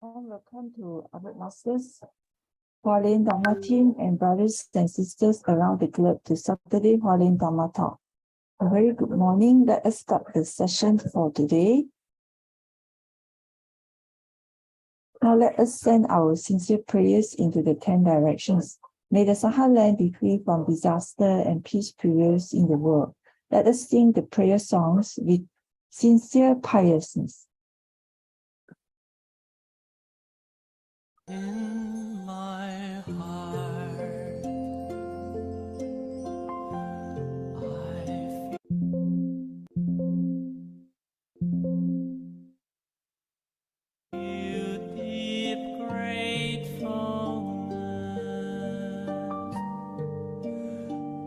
Welcome to our Masters, Hualien Dharma team, and brothers and sisters around the globe to Saturday Hualien Dharma Talk. A very good morning. Let us start the session for today. Now let us send our sincere prayers into the 10 directions. May the Sahara land be free from disaster and peace prevails in the world. Let us sing the prayer songs with sincere piousness. In my heart, I feel deep gratefulness.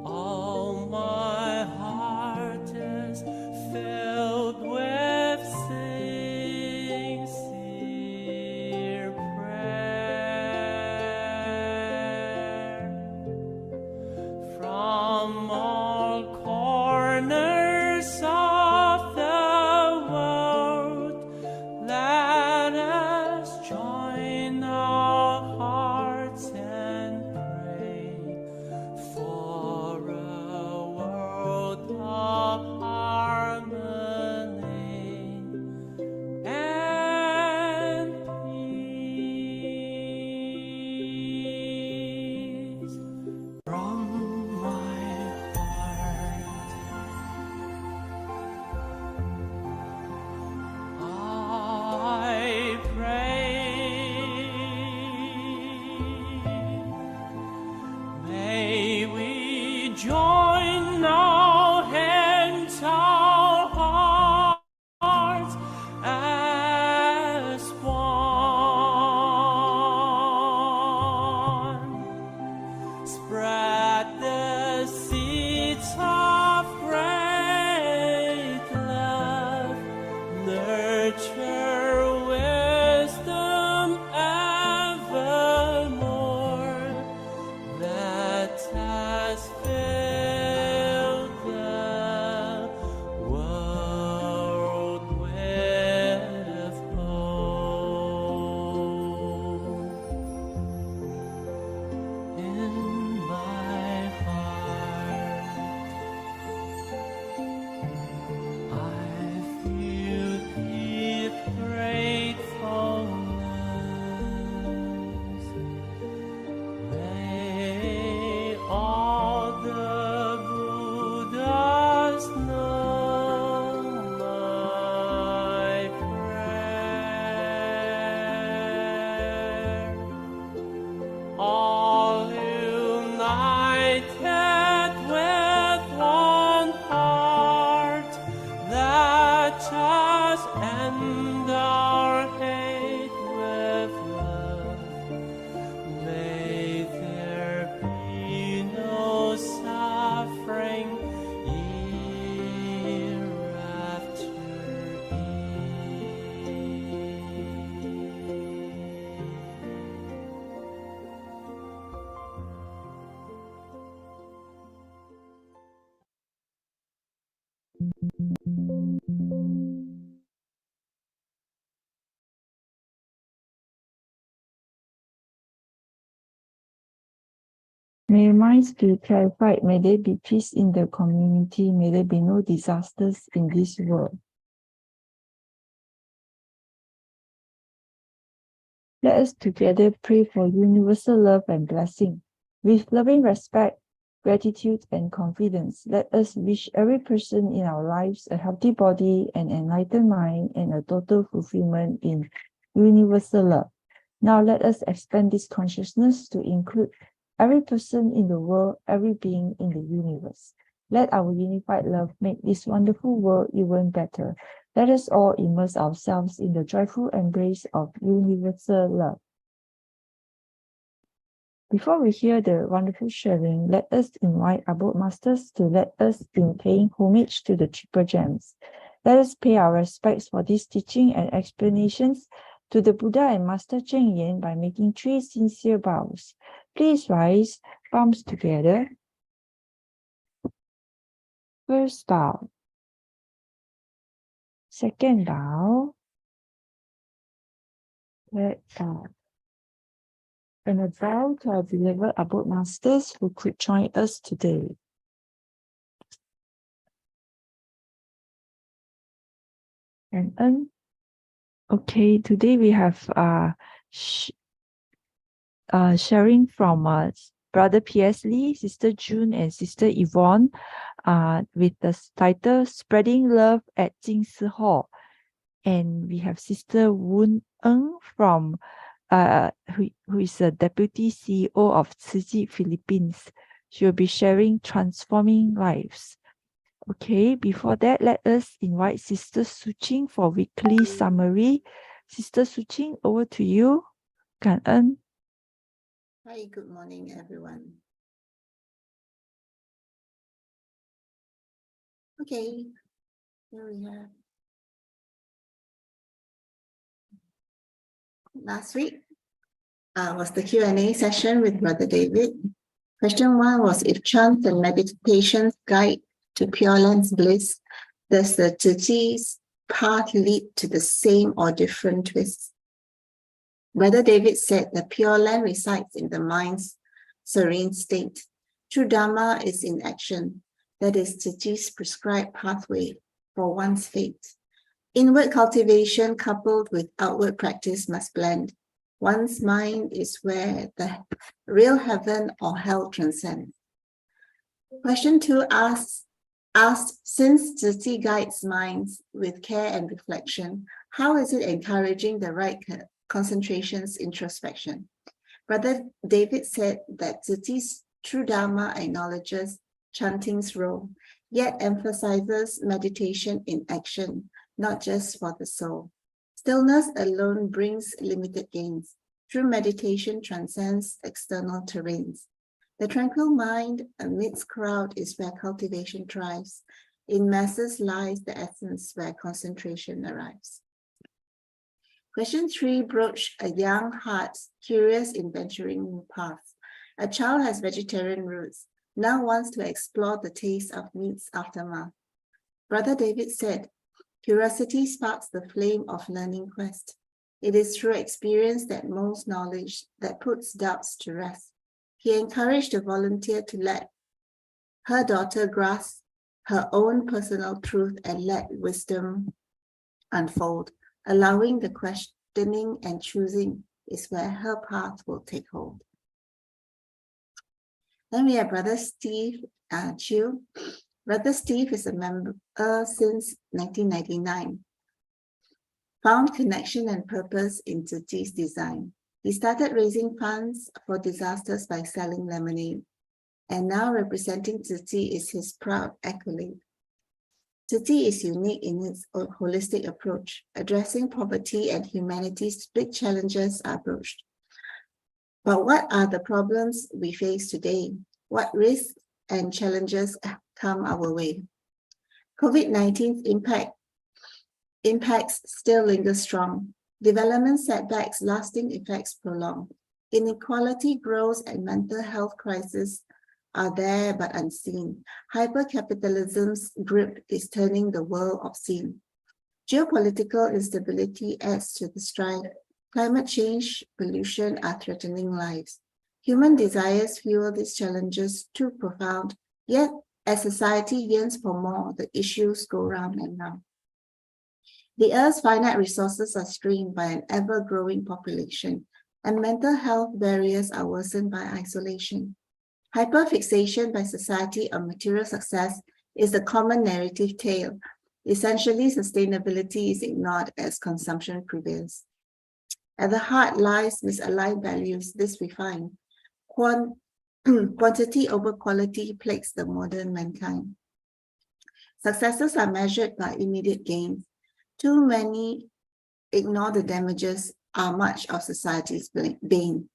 All my heart is filled with sincere prayer. From all corners of the world, let us join our hearts and pray for a world of harmony and peace. From my heart, I pray. May we join our hands, our hearts as one. Spread the seeds of great love, nurture wisdom evermore. Let us fill the world with hope. In my heart, I feel deep gratefulness. May all the Buddhas know my prayer. All united with one heart, let us end our hate with love. May there be no suffering hereafter. May minds be clarified. May there be peace in the community. May there be no disasters in this world. Let us together pray for universal love and blessing. With loving respect, gratitude, and confidence, let us wish every person in our lives a healthy body, an enlightened mind, and a total fulfillment in universal love. Now let us expand this consciousness to include every person in the world, every being in the universe. Let our unified love make this wonderful world even better. Let us all immerse ourselves in the joyful embrace of universal love. Before we hear the wonderful sharing, let us invite our board masters to lead us in paying homage to the Triple Gems. Let us pay our respects for this teaching and explanations to the Buddha and Master Cheng Yen by making 3 sincere bows. Please rise, palms together. First vow. Second vow. Third vow. And a vow to our beloved abode masters who could join us today. And okay, today we have sharing from Brother P.S. Lee, Sister June, and Sister Yvonne with the title Spreading Love at Jing Hall. And we have Sister Woon Ng from who is a Deputy CEO of Tzu Chi Philippines. She will be sharing Transforming Lives. Okay, before that, let us invite Sister Su Ching for weekly summary. Sister Su Ching, over to you. Kan Ân. Hi, good morning, everyone. Okay, here we have. Last week was the Q&A session with Brother David. Question 1 was, if chant and meditations guide to Pure Land's bliss, does the Tzu Chi's path lead to the same or different twists? Brother David said that Pure Land resides in the mind's serene state. True Dharma is in action. That is Tzu Chi's prescribed pathway for one's fate. Inward cultivation coupled with outward practice must blend. One's mind is where the real heaven or hell transcends. Question 2 asked, since Tzu Chi guides minds with care and reflection, how is it encouraging the right concentration's introspection? Brother David said that Tzu Chi's true Dharma acknowledges chanting's role, yet emphasizes meditation in action, not just for the soul. Stillness alone brings limited gains. True meditation transcends external terrains. The tranquil mind amidst crowd is where cultivation thrives. In masses lies the essence where concentration arrives. Question 3 broached a young heart curious in venturing new paths. A child has vegetarian roots, now wants to explore the taste of meat's aftermath. Brother David said, curiosity sparks the flame of learning quest. It is through experience that molds knowledge, that puts doubts to rest. He encouraged the volunteer to let her daughter grasp her own personal truth and let wisdom unfold. Allowing the questioning and choosing is where her path will take hold. Then we have Brother Steve Chiu. Brother Steve is a member since 1999. Found connection and purpose in Tzu Chi's design. He started raising funds for disasters by selling lemonade, and now representing Tzu Chi is his proud accolade. Tzu Chi is unique in its holistic approach, addressing poverty and humanity's big challenges are broached. But what are the problems we face today? What risks and challenges come our way? COVID-19's impacts still linger strong. Development setbacks, lasting effects prolonged. Inequality grows and mental health crises are there but unseen. Hyper-capitalism's grip is turning the world obscene. Geopolitical instability adds to the strife. Climate change, pollution are threatening lives. Human desires fuel these challenges too profound, yet as society yearns for more, the issues go round and round. The Earth's finite resources are strained by an ever-growing population, and mental health barriers are worsened by isolation. Hyperfixation by society on material success is the common narrative tale. Essentially, sustainability is ignored as consumption prevails. At the heart lies misaligned values, this we find. Quantity over quality plagues the modern mankind. Successes are measured by immediate gains. Too many ignore the damages are much of society's bane.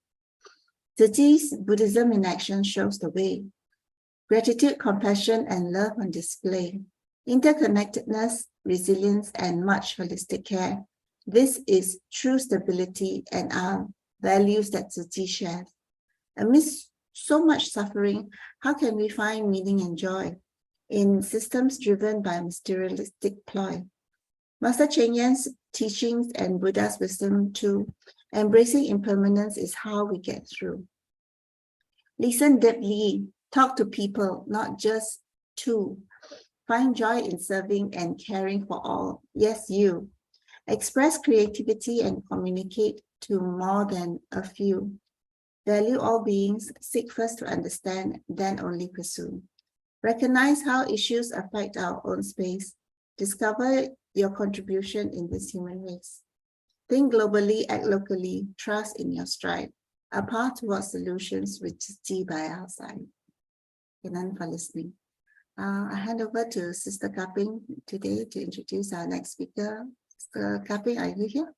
Tzu Chi's Buddhism in action shows the way. Gratitude, compassion, and love on display. Interconnectedness, resilience, and much holistic care. This is true stability and are values that Tzu Chi shares. Amidst so much suffering, how can we find meaning and joy? in systems driven by materialistic ploy. Master Cheng Yan's teachings and Buddha's wisdom too, embracing impermanence is how we get through. Listen deeply, talk to people, not just to. Find joy in serving and caring for all. Yes, you. Express creativity and communicate to more than a few. Value all beings, seek first to understand, then only pursue. Recognize how issues affect our own space. Discover your contribution in this human race. Think globally, act locally, trust in your stride. A path towards solutions with Tzu by our side. Thank you for listening. I hand over to Sister Kaping today to introduce our next speaker. Sister Kaping, are you here?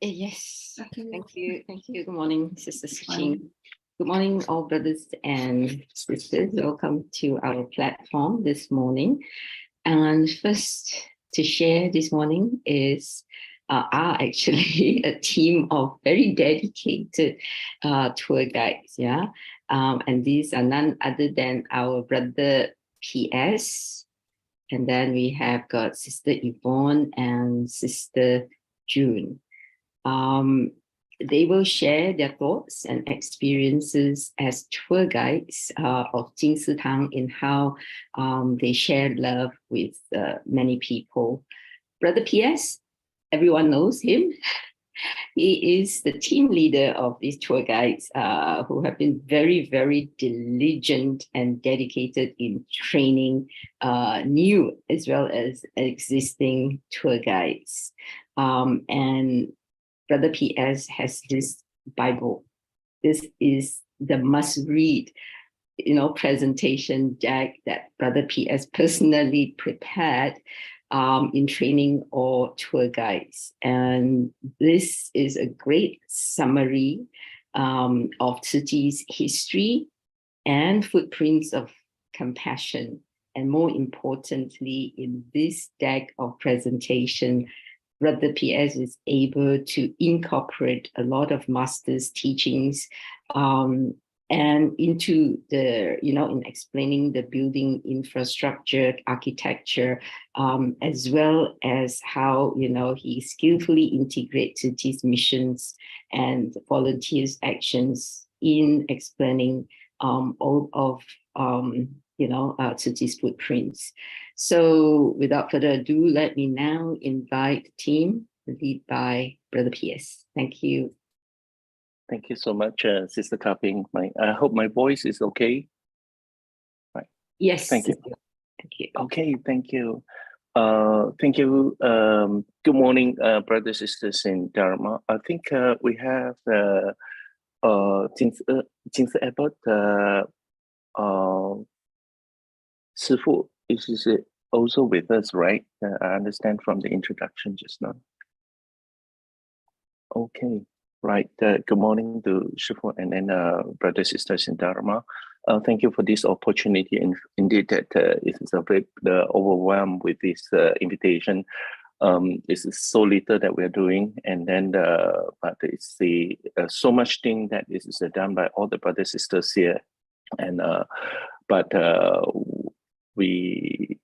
Yes. Okay. Thank you. Thank you. Good morning, Sister Su Ching. Good morning, all brothers and sisters. Welcome to our platform this morning. And first to share this morning is are actually a team of very dedicated tour guides. Yeah. And these are none other than our brother PS. And then we have got Sister Yvonne and Sister June. They will share their thoughts and experiences as tour guides of Jing in how they share love with many people. Brother PS, everyone knows him. He is the team leader of these tour guides who have been very, very diligent and dedicated in training new as well as existing tour guides. And Brother PS has this Bible. This is the must-read, presentation deck that Brother PS personally prepared in training all tour guides. And this is a great summary of Tzu Chi's history and footprints of compassion. And more importantly, in this deck of presentation, Brother PS is able to incorporate a lot of master's teachings and into the, in explaining the building infrastructure, architecture, as well as how, he skillfully integrates his missions and volunteers' actions in explaining all of, Tzu Chi's footprints. So without further ado, let me now invite the team led by Brother PS. Thank you. Thank you so much, Sister Kaping. I hope my voice is okay. Right. Yes. Thank you. Thank you. Okay, thank you. Thank you. Good morning, brothers and sisters in Dharma. I think we have Jing Abbott, Sifu is also with us, right? I understand from the introduction just now. Okay, right. Good morning to Sifu and then brothers and sisters in Dharma. Thank you for this opportunity. And indeed, that it is a very overwhelmed with this invitation. This is so little that we're doing, and then but it's the so much thing that this is done by all the brothers and sisters here, and we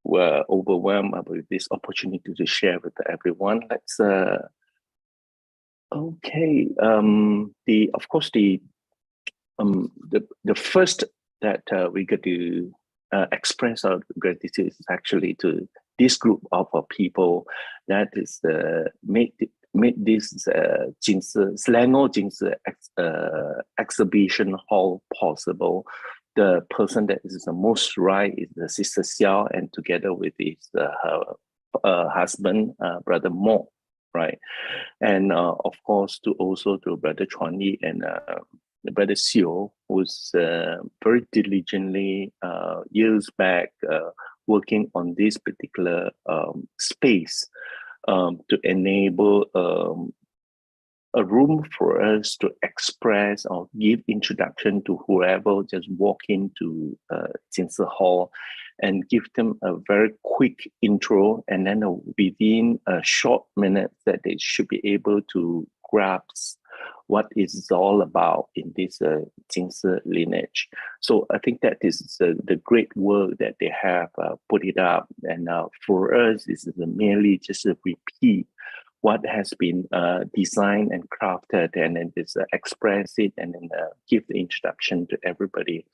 were overwhelmed with this opportunity to share with everyone. Let's okay. Of course the first that we get to express our gratitude is actually to this group of people that is made this Selangor Jing's exhibition hall possible. The person that is the most right is the Sister Xiao, and together with his her husband, Brother Mo, right? And of course, to Brother Chuan Yi and Brother Xiu, who's very diligently years back working on this particular space to enable a room for us to express or give introduction to whoever just walk into Jinsi Hall and give them a very quick intro, and then within a short minute that they should be able to grasp what it's all about in this Jingsi lineage. So I think that this is the great work that they have put it up. And for us, this is merely just a repeat what has been designed and crafted, and then just express it and then give the introduction to everybody.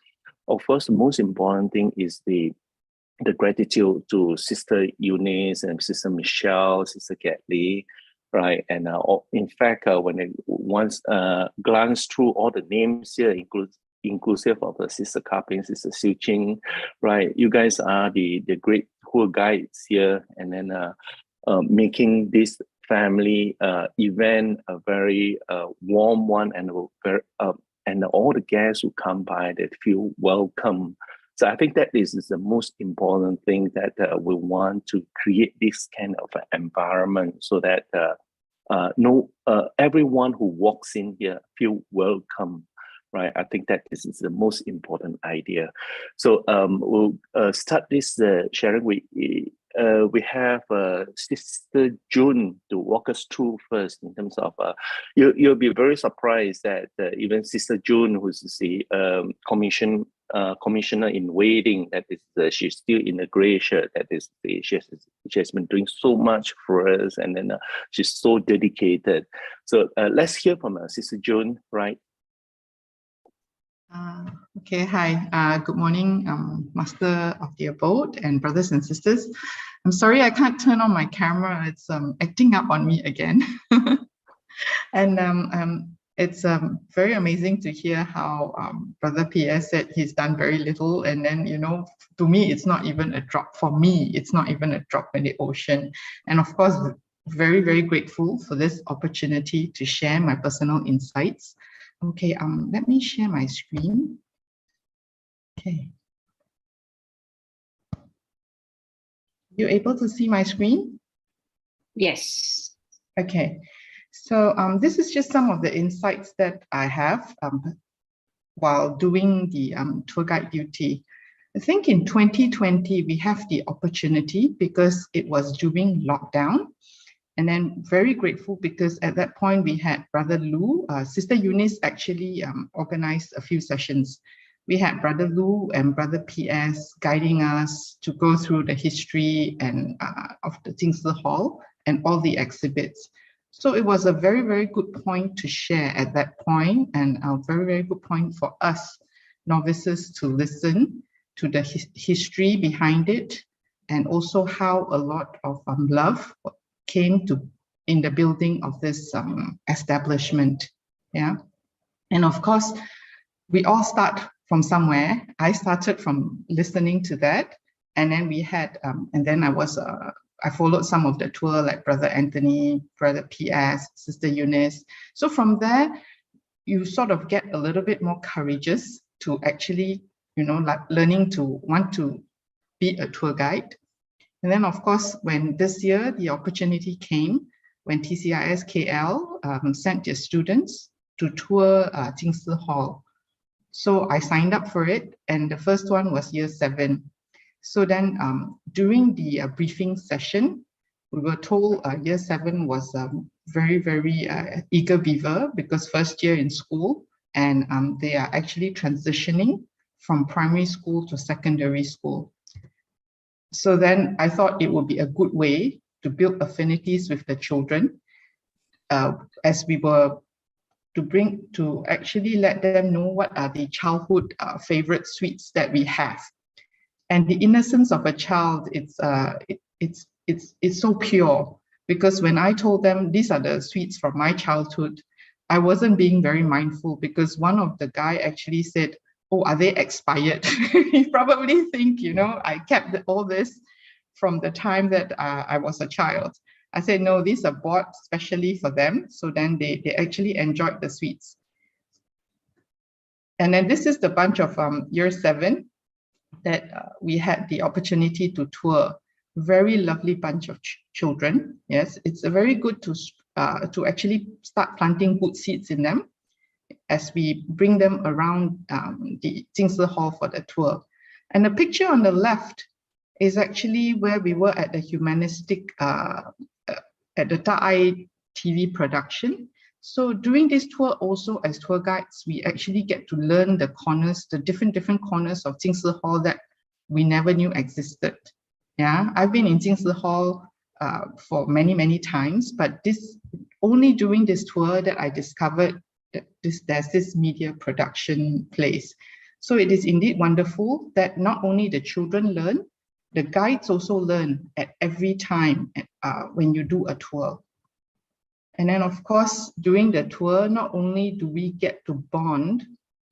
Of course, the most important thing is the gratitude to Sister Eunice and Sister Michelle, Sister Gatley, right? And in fact, when I once glanced through all the names here, inclusive of the Sister Carping, Sister Su Ching, right? You guys are the great tour guides here, and then making this family event a very warm one, and very and all the guests who come by, they feel welcome. So I think that this is the most important thing, that we want to create this kind of environment so that everyone who walks in here feel welcome, right? I think that this is the most important idea. So we'll start this sharing. We have Sister June to walk us through first in terms of, you'll be very surprised that even Sister June, who's the commissioner in waiting, that is she's still in a gray shirt, that is she has been doing so much for us, and then she's so dedicated. So let's hear from Sister June, right? Okay, hi, good morning, Master of the Abode and brothers and sisters. I'm sorry I can't turn on my camera, it's acting up on me again. And it's very amazing to hear how Brother PS said he's done very little, and then, you know, to me, it's not even a drop. For me, it's not even a drop in the ocean. And of course, very, very grateful for this opportunity to share my personal insights. Okay, let me share my screen. Okay. You able to see my screen? Yes. Okay. So this is just some of the insights that I have while doing the tour guide duty. I think in 2020, we have the opportunity because it was during lockdown. And then very grateful because at that point we had Brother Loo, Sister Eunice actually organized a few sessions. We had Brother Loo and Brother PS guiding us to go through the history and of the Jingsi Hall and all the exhibits. So it was a very, very good point to share at that point, and a very, very good point for us novices to listen to the history behind it, and also how a lot of love came to in the building of this establishment. Yeah. And of course, we all start from somewhere. I started from listening to that. And then we had, and then I followed some of the tour, like Brother Anthony, Brother PS, Sister Eunice. So from there, you sort of get a little bit more courageous to actually, you know, like learning to want to be a tour guide. And then, of course, when this year the opportunity came, when TCIS KL sent their students to tour Jingsi Hall. So I signed up for it, and the first one was year 7. So then during the briefing session, we were told year 7 was very, very eager beaver because first year in school, and they are actually transitioning from primary school to secondary school. So then I thought it would be a good way to build affinities with the children as we were to actually let them know what are the childhood favorite sweets that we have. And the innocence of a child, it's so pure, because when I told them these are the sweets from my childhood, I wasn't being very mindful, because one of the guy actually said, oh, are they expired? You probably think, you know, I kept all this from the time that I was a child. I said, no, these are bought specially for them. So then they actually enjoyed the sweets. And then this is the bunch of year 7 that we had the opportunity to tour. Very lovely bunch of children. Yes, it's a very good to actually start planting good seeds in them as we bring them around the Jingsi Hall for the tour. And the picture on the left is actually where we were at the humanistic, at the Ta'ai TV production. So during this tour also as tour guides, we actually get to learn the corners, the different corners of Jing Si Hall that we never knew existed. Yeah, I've been in Jing Si Hall for many times, but only during this tour that I discovered that there's this media production place. So it is indeed wonderful that not only the children learn, the guides also learn at every time when you do a tour. And then of course, during the tour, not only do we get to bond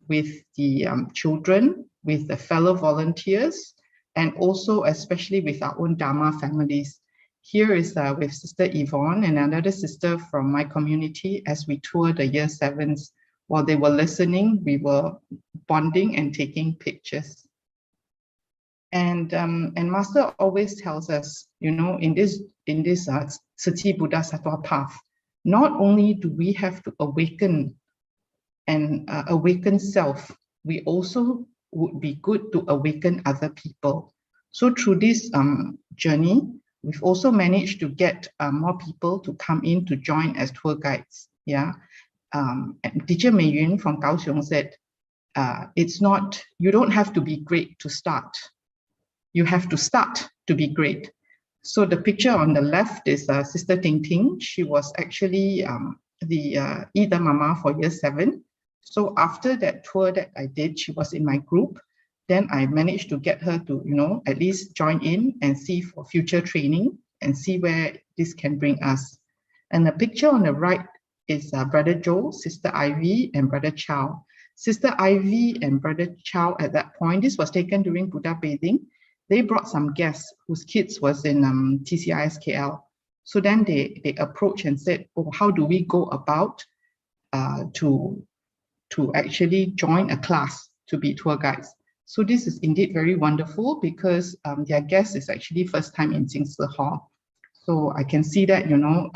with the children, with the fellow volunteers, and also especially with our own Dharma families. Here is with Sister Yvonne and another sister from my community as we tour the year 7s. While they were listening, we were bonding and taking pictures. And Master always tells us, you know, in this Tzu Chi Buddha Sattva path, not only do we have to awaken and awaken self, we also would be good to awaken other people. So through this journey, we've also managed to get more people to come in to join as tour guides. Yeah, Teacher Mei Yun from Kaohsiung said, it's not, you don't have to be great to start. You have to start to be great. So the picture on the left is Sister Ting Ting. She was actually the Ida Mama for year 7. So after that tour that I did, she was in my group. Then I managed to get her to, you know, at least join in and see for future training and see where this can bring us. And the picture on the right is Brother Joe, Sister Ivy, and Brother Chow. Sister Ivy and Brother Chow at that point, this was taken during Buddha bathing. They brought some guests whose kids was in TCIS KL. So then they approached and said, oh, how do we go about to actually join a class to be tour guides? So this is indeed very wonderful because their guest is actually first time in Jing Si Hall. So I can see that, you know,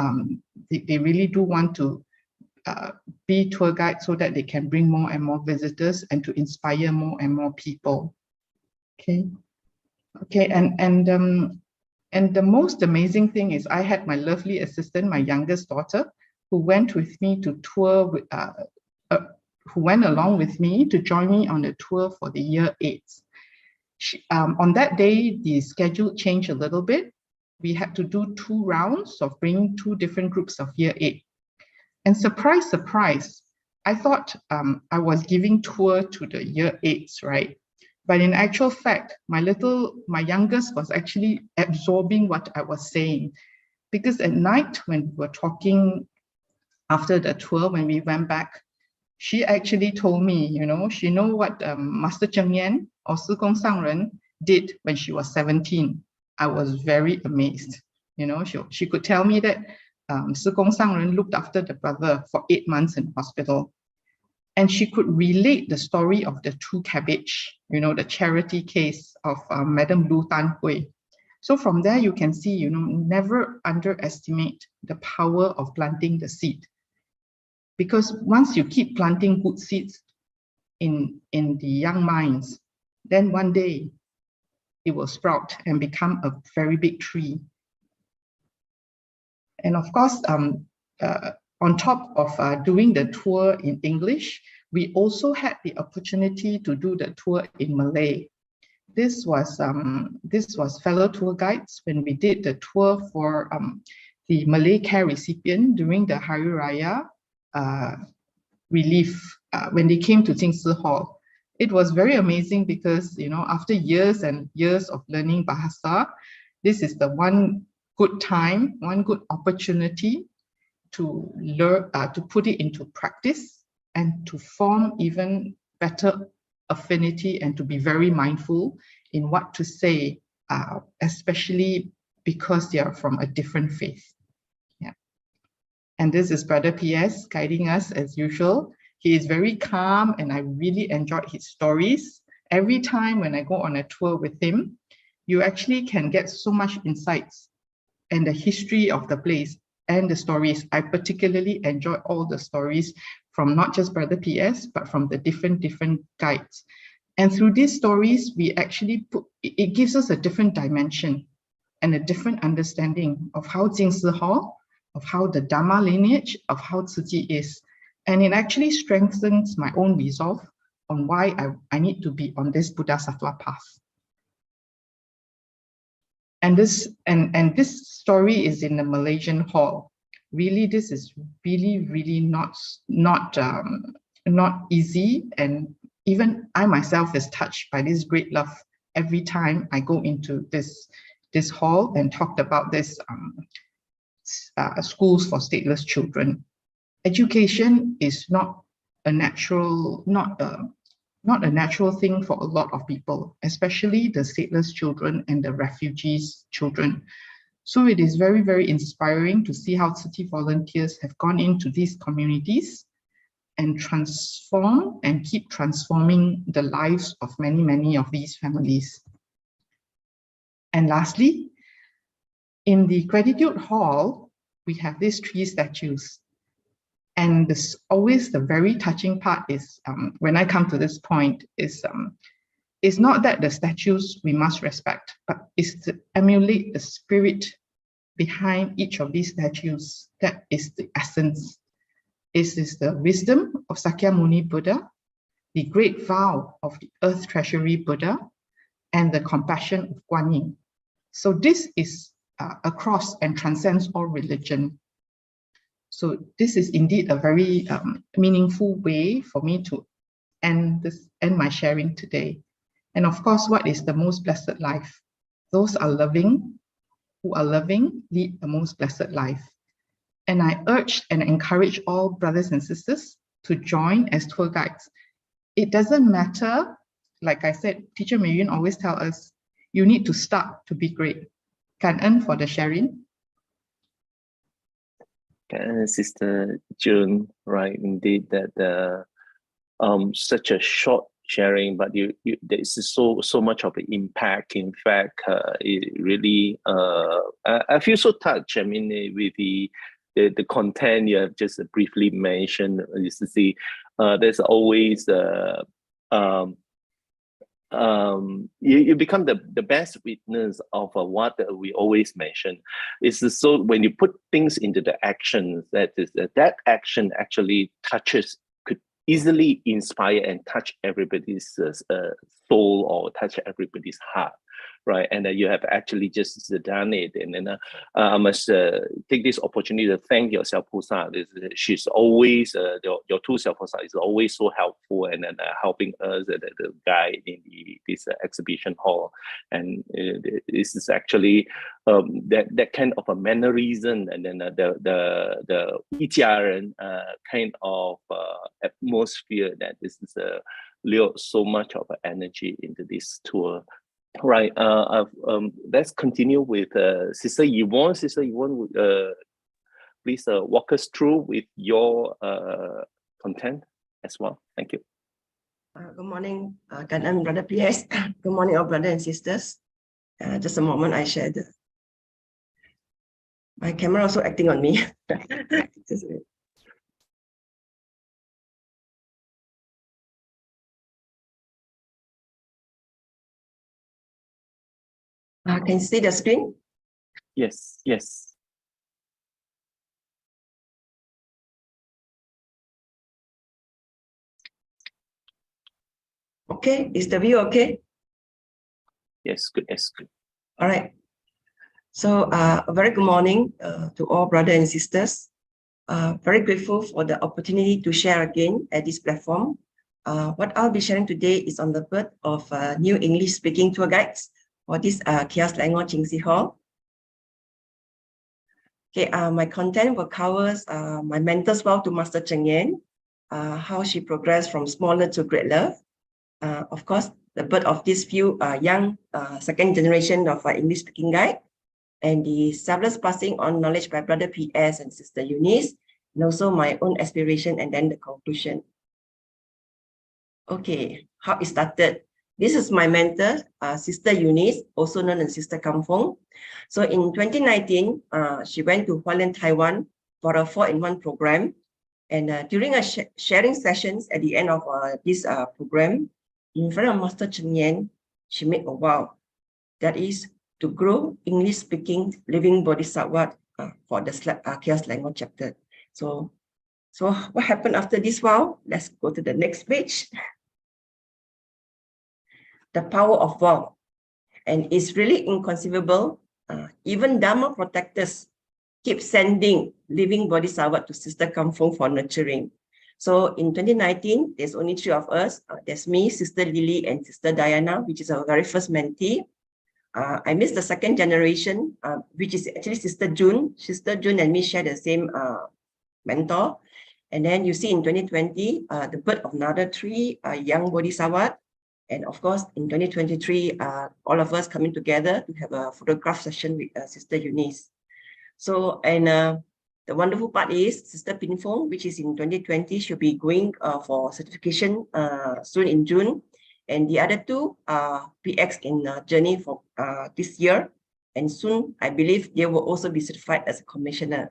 they really do want to be tour guides so that they can bring more and more visitors and to inspire more and more people. Okay, and the most amazing thing is I had my lovely assistant, my youngest daughter, who went with me to tour, who went along with me to join me on the tour for the year 8s. On that day, the schedule changed a little bit. We had to do 2 rounds of bringing 2 different groups of year 8. And surprise, surprise, I thought I was giving tour to the year 8s, right? But in actual fact, my youngest was actually absorbing what I was saying. Because at night when we were talking after the tour, when we went back, she actually told me, you know, she know what Master Cheng Yan or Si Gong Sang Ren did when she was 17. I was very amazed. You know, she could tell me that Si Gong Sang Ren looked after the brother for 8 months in hospital. And she could relate the story of the 2 cabbage, you know, the charity case of Madam Lu Tan Hui. So from there, you can see, you know, never underestimate the power of planting the seed. Because once you keep planting good seeds in the young minds, then one day it will sprout and become a very big tree. And of course, on top of doing the tour in English, we also had the opportunity to do the tour in Malay. This was fellow tour guides when we did the tour for the Malay care recipient during the Hari Raya relief when they came to Jing Si Hall. It was very amazing because, you know, after years and years of learning Bahasa, this is the one good time, one good opportunity to learn, to put it into practice and to form even better affinity and to be very mindful in what to say, especially because they are from a different faith. Yeah. And this is Brother PS guiding us as usual. He is very calm and I really enjoyed his stories. Every time when I go on a tour with him, you actually can get so much insights and the history of the place and the stories. I particularly enjoy all the stories from not just Brother PS, but from the different guides. And through these stories, we actually it gives us a different dimension and a different understanding of how Jing Si Hall of how the Dharma lineage of how Tzu Chi is. And it actually strengthens my own resolve on why I need to be on this Buddha-Sattva path. And this story is in the Malaysian hall. Really, this is really not easy. And even I myself is touched by this great love every time I go into this hall and talked about this schools for stateless children. Education is not a natural thing for a lot of people, especially the stateless children and the refugees children. So it is very, very inspiring to see how Tzu Chi volunteers have gone into these communities and transform and keep transforming the lives of many, many of these families. And lastly, in the Gratitude Hall, we have these 3 statues. And this always the very touching part is when I come to this point is it's not that the statues we must respect, but it's to emulate the spirit behind each of these statues. That is the essence. It is the wisdom of Sakyamuni Buddha, the great vow of the Earth Treasury Buddha, and the compassion of Guan Yin. So this is across and transcends all religion. So this is indeed a very meaningful way for me to end my sharing today. And of course, what is the most blessed life? Those who are loving lead the most blessed life. And I urge and encourage all brothers and sisters to join as tour guides. It doesn't matter, like I said, Teacher Mei Yun always tells us, you need to start to be great. Kan for the sharing. Sister June, right? Indeed, that such a short sharing, but there is so much of an impact. In fact, it really I feel so touched. I mean, with the content you have just briefly mentioned, is to see there's always you become the best witness of what we always mention. It's so when you put things into the actions, that action actually could easily inspire and touch everybody's soul or touch everybody's heart, right? And you have actually just done it. And then I must take this opportunity to thank your Self-Pusa. She's always, your two Self-Pusa is always so helpful and helping us the guide in this exhibition hall. And this is actually that kind of a mannerism, and then the 一家人 kind of atmosphere that this is so much of energy into this tour. Right. Let's continue with Sister Yvonne. Sister Yvonne, please walk us through with your content as well. Thank you. Good morning, Brother PS. Good morning, all brothers and sisters. Just a moment, I shared. My camera also acting on me. Can you see the screen? Yes, yes. Okay, is the view okay? Yes, good, yes, good. All right. So a very good morning to all brothers and sisters. Very grateful for the opportunity to share again at this platform. What I'll be sharing today is on the birth of new English speaking tour guides for this Kias Langor Jingsi Hall. Okay, my content will cover my mentor's vow to Master Cheng Yen, how she progressed from smaller to great love. Of course, the birth of these few young second generation of English speaking guide, and the selfless passing on knowledge by Brother PS and Sister Eunice, and also my own aspiration, and then the conclusion. Okay, how it started. This is my mentor, Sister Eunice, also known as Sister Kampong. So in 2019, she went to Hualien, Taiwan for a 4-in-1 program. And during a sharing sessions at the end of this program, in front of Master Cheng Yen, she made a vow. That is to grow English-speaking living bodhisattva for the chaos language chapter. So what happened after this vow? Let's go to the next page. The power of vow. And it's really inconceivable. Even Dharma protectors keep sending living bodhisattva to Sister Kampong for nurturing. So in 2019, there's only 3 of us. There's me, Sister Lily, and Sister Diana, which is our very first mentee. I missed the second generation, which is actually Sister June. Sister June and me share the same mentor. And then you see in 2020, the birth of another 3 young bodhisattva. And of course, in 2023, all of us coming together to have a photograph session with Sister Eunice. So, and the wonderful part is Sister Pin Fong, which is in 2020, she'll be going for certification soon in June. And the other 2 PX in journey for this year. And soon, I believe they will also be certified as a commissioner.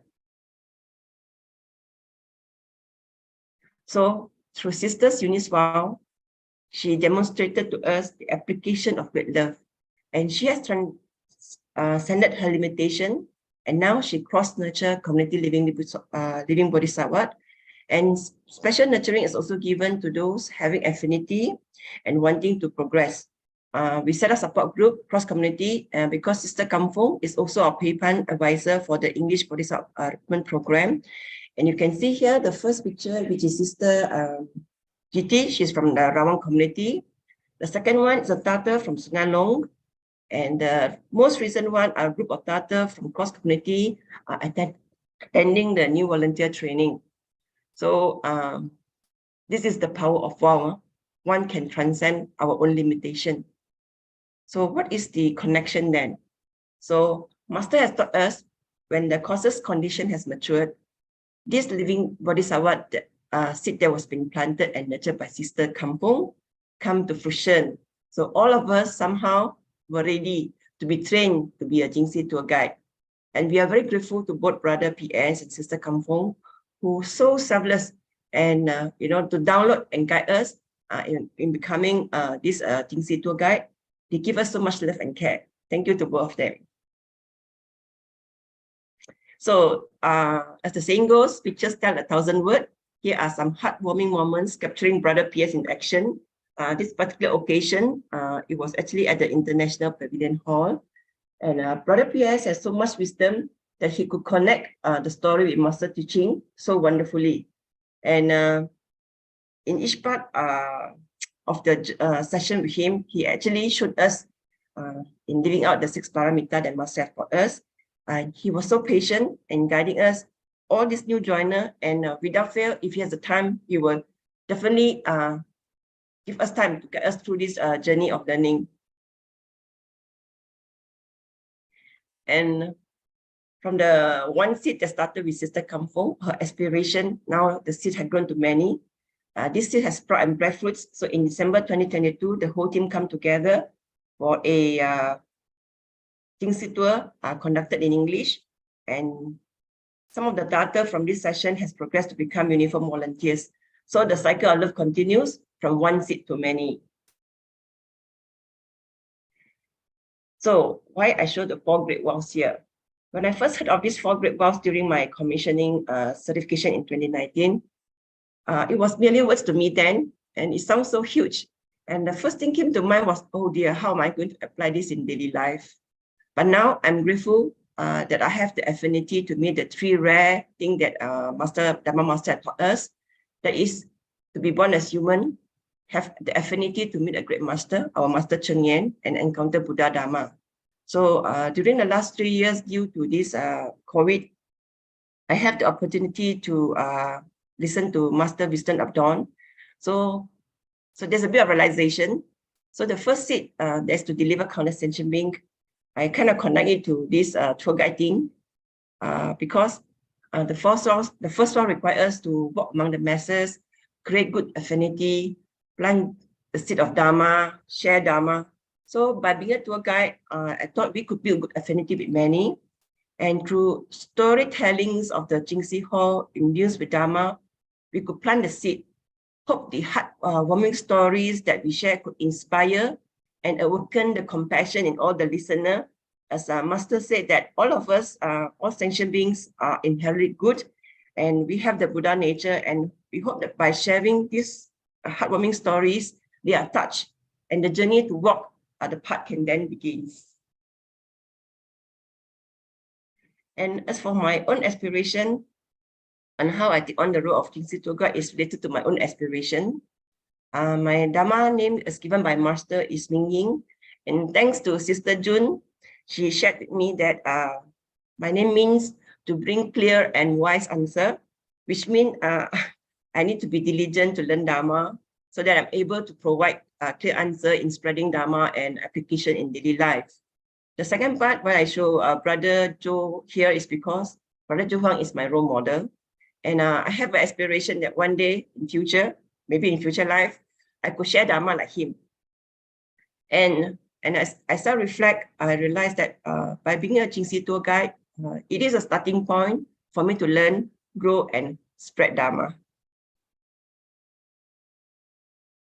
So through Sister Eunice vow, she demonstrated to us the application of great love. And she has transcended her limitation. And now she cross-nurture community living bodhisattva. And special nurturing is also given to those having affinity and wanting to progress. We set a support group, cross-community, because Sister Kampong is also our Peipan advisor for the English Bodhisattva program. And you can see here the first picture, which is Sister GT, she's from the Rawang community. The second one is a Tata from Sungai Long. And the most recent one, a group of Tata from cross community attending the new volunteer training. So this is the power of vow. One can transcend our own limitation. So what is the connection then? So Master has taught us when the causes condition has matured, this living bodhisattva seed that was being planted and nurtured by Sister Kampong come to fruition. So all of us somehow were ready to be trained to be a Jingxi tour guide. And we are very grateful to both Brother PS and Sister Kampong, who so selfless and to download and guide us in becoming this Jingxi tour guide. They give us so much love and care. Thank you to both of them. So as the saying goes, pictures tell 1,000 words. Here are some heartwarming moments capturing Brother PS in action. This particular occasion, it was actually at the International Pavilion Hall. And Brother PS has so much wisdom that he could connect the story with Master Tzu Ching so wonderfully. And in each part of the session with him, he actually showed us in living out the 6 paramita that Master has taught us. He was so patient in guiding us, all these new joiner, and without fail, if he has the time, he will definitely give us time to get us through this journey of learning. And from the one seed that started with Sister Kampong, her aspiration, now the seed had grown to many. This seed has sprout and bear fruits. So in December 2022, the whole team come together for a Jingxi tour conducted in English. And some of the data from this session has progressed to become uniform volunteers. So the cycle of love continues from one seed to many. So why I show the 4 great vows here? When I first heard of these 4 great vows during my commissioning certification in 2019, it was merely words to me then, and it sounds so huge. And the first thing came to mind was, oh dear, how am I going to apply this in daily life? But now I'm grateful that I have the affinity to meet the 3 rare things that Dharma Master had taught us. That is to be born as human, have the affinity to meet a great master, our Master Cheng Yen, and encounter Buddha Dharma. So during the last 3 years, due to this COVID, I have the opportunity to listen to Master Wisdom of Dawn. So there's a bit of realization. So the first seed that's to deliver countless sentient being. I kind of connect it to this tour guide thing because the first one requires us to walk among the masses, create good affinity, plant the seed of Dharma, share Dharma. So by being a tour guide, I thought we could build good affinity with many. And through storytellings of the Jingxi Hall induced with Dharma, we could plant the seed. Hope the heartwarming stories that we share could inspire and awaken the compassion in all the listener as Master said, that all of us, all sentient beings, are inherently good, and we have the Buddha nature, and we hope that by sharing these heartwarming stories, they are touched, and the journey to walk the path can then begin. And as for my own aspiration, and how I take on the role of Kingsi Tour Guide is related to my own aspiration. My Dharma name is given by Master is Ming Ying, and thanks to Sister June, she shared with me that my name means to bring clear and wise answer, which means I need to be diligent to learn Dharma so that I'm able to provide a clear answer in spreading Dharma and application in daily life. The second part why I show Brother Joe here is because Brother Joe Huang is my role model. And I have an aspiration that one day in future, maybe in future life, I could share Dharma like him. And as I start reflect, I realized that by being a Kingsi tour guide, it is a starting point for me to learn, grow, and spread Dharma.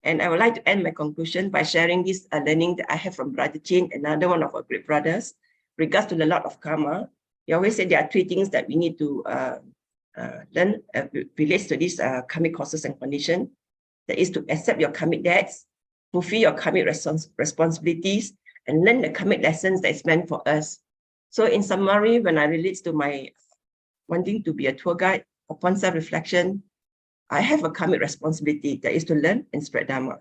And I would like to end my conclusion by sharing this learning that I have from Brother Jing, another one of our great brothers, regards to the lot of karma. He always said there are three things that we need to learn relates to these karmic causes and conditions. That is to accept your karmic debts, fulfill your karmic responsibilities, and learn the karmic lessons that is meant for us. So in summary, when I relate to my wanting to be a tour guide, upon self-reflection, I have a karmic responsibility that is to learn and spread Dharma.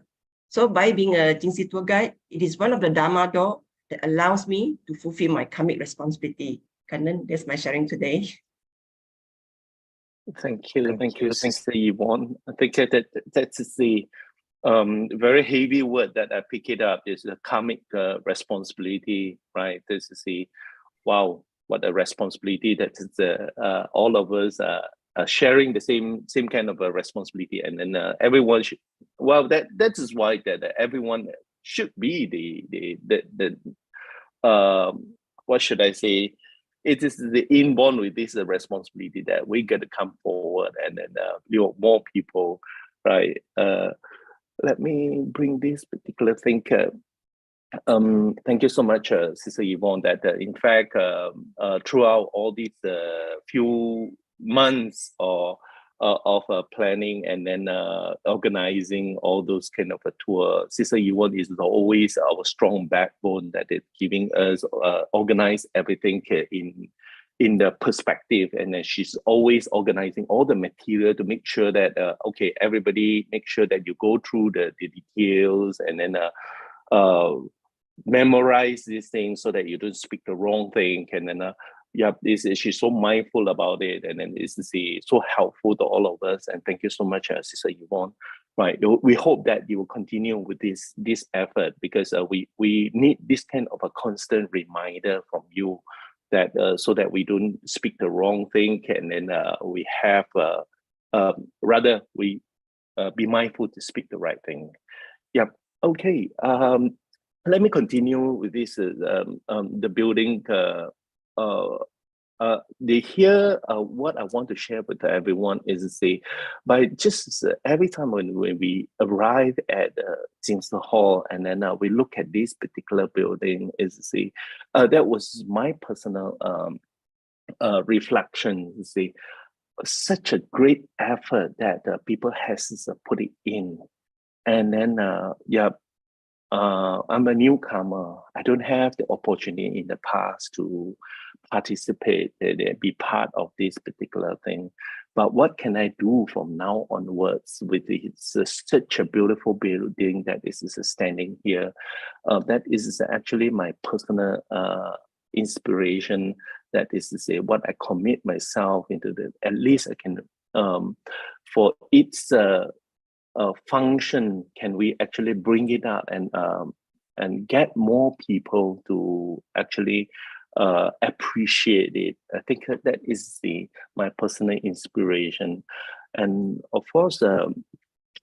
So by being a Kingsi tour guide, it is one of the Dharma door that allows me to fulfill my karmic responsibility. Kannan, that's my sharing today. Thank you, Sister Yvonne. I think that's the very heavy word that I pick it up is the karmic responsibility, right? This is the, wow, what a responsibility that is all of us sharing the same kind of a responsibility, and then everyone should, well, that is why that everyone should be the what should I say? It is the inborn with this responsibility that we got to come forward, and then more people, right? Let me bring this particular thing. Thank you so much, Sister Yvonne. That in fact, throughout all these few months of planning and then organizing all those kind of a tour, Sister Yvonne is always our strong backbone that is giving us organize everything in the perspective, and then she's always organizing all the material to make sure that okay, everybody make sure that you go through the details and then memorize these things so that you don't speak the wrong thing, and then yeah, she's so mindful about it, and then it's so helpful to all of us. And thank you so much, Sister Yvonne. Right, we hope that you will continue with this effort, because we need this kind of a constant reminder from you, that so that we don't speak the wrong thing, and then we have rather we be mindful to speak the right thing. Yep. Okay. Let me continue with this. The building. What I want to share with everyone is by just every time when we arrive at Jing's Hall, and then we look at this particular building, that was my personal reflection. Such a great effort that people has put it in, and then yeah. I'm a newcomer. I don't have the opportunity in the past to participate and be part of this particular thing. But what can I do from now onwards with such a beautiful building that is standing here? That is actually my personal inspiration. That is to say, what I commit myself into at least I can, for its function, can we actually bring it up and get more people to actually appreciate it? I think that is my personal inspiration. And of course,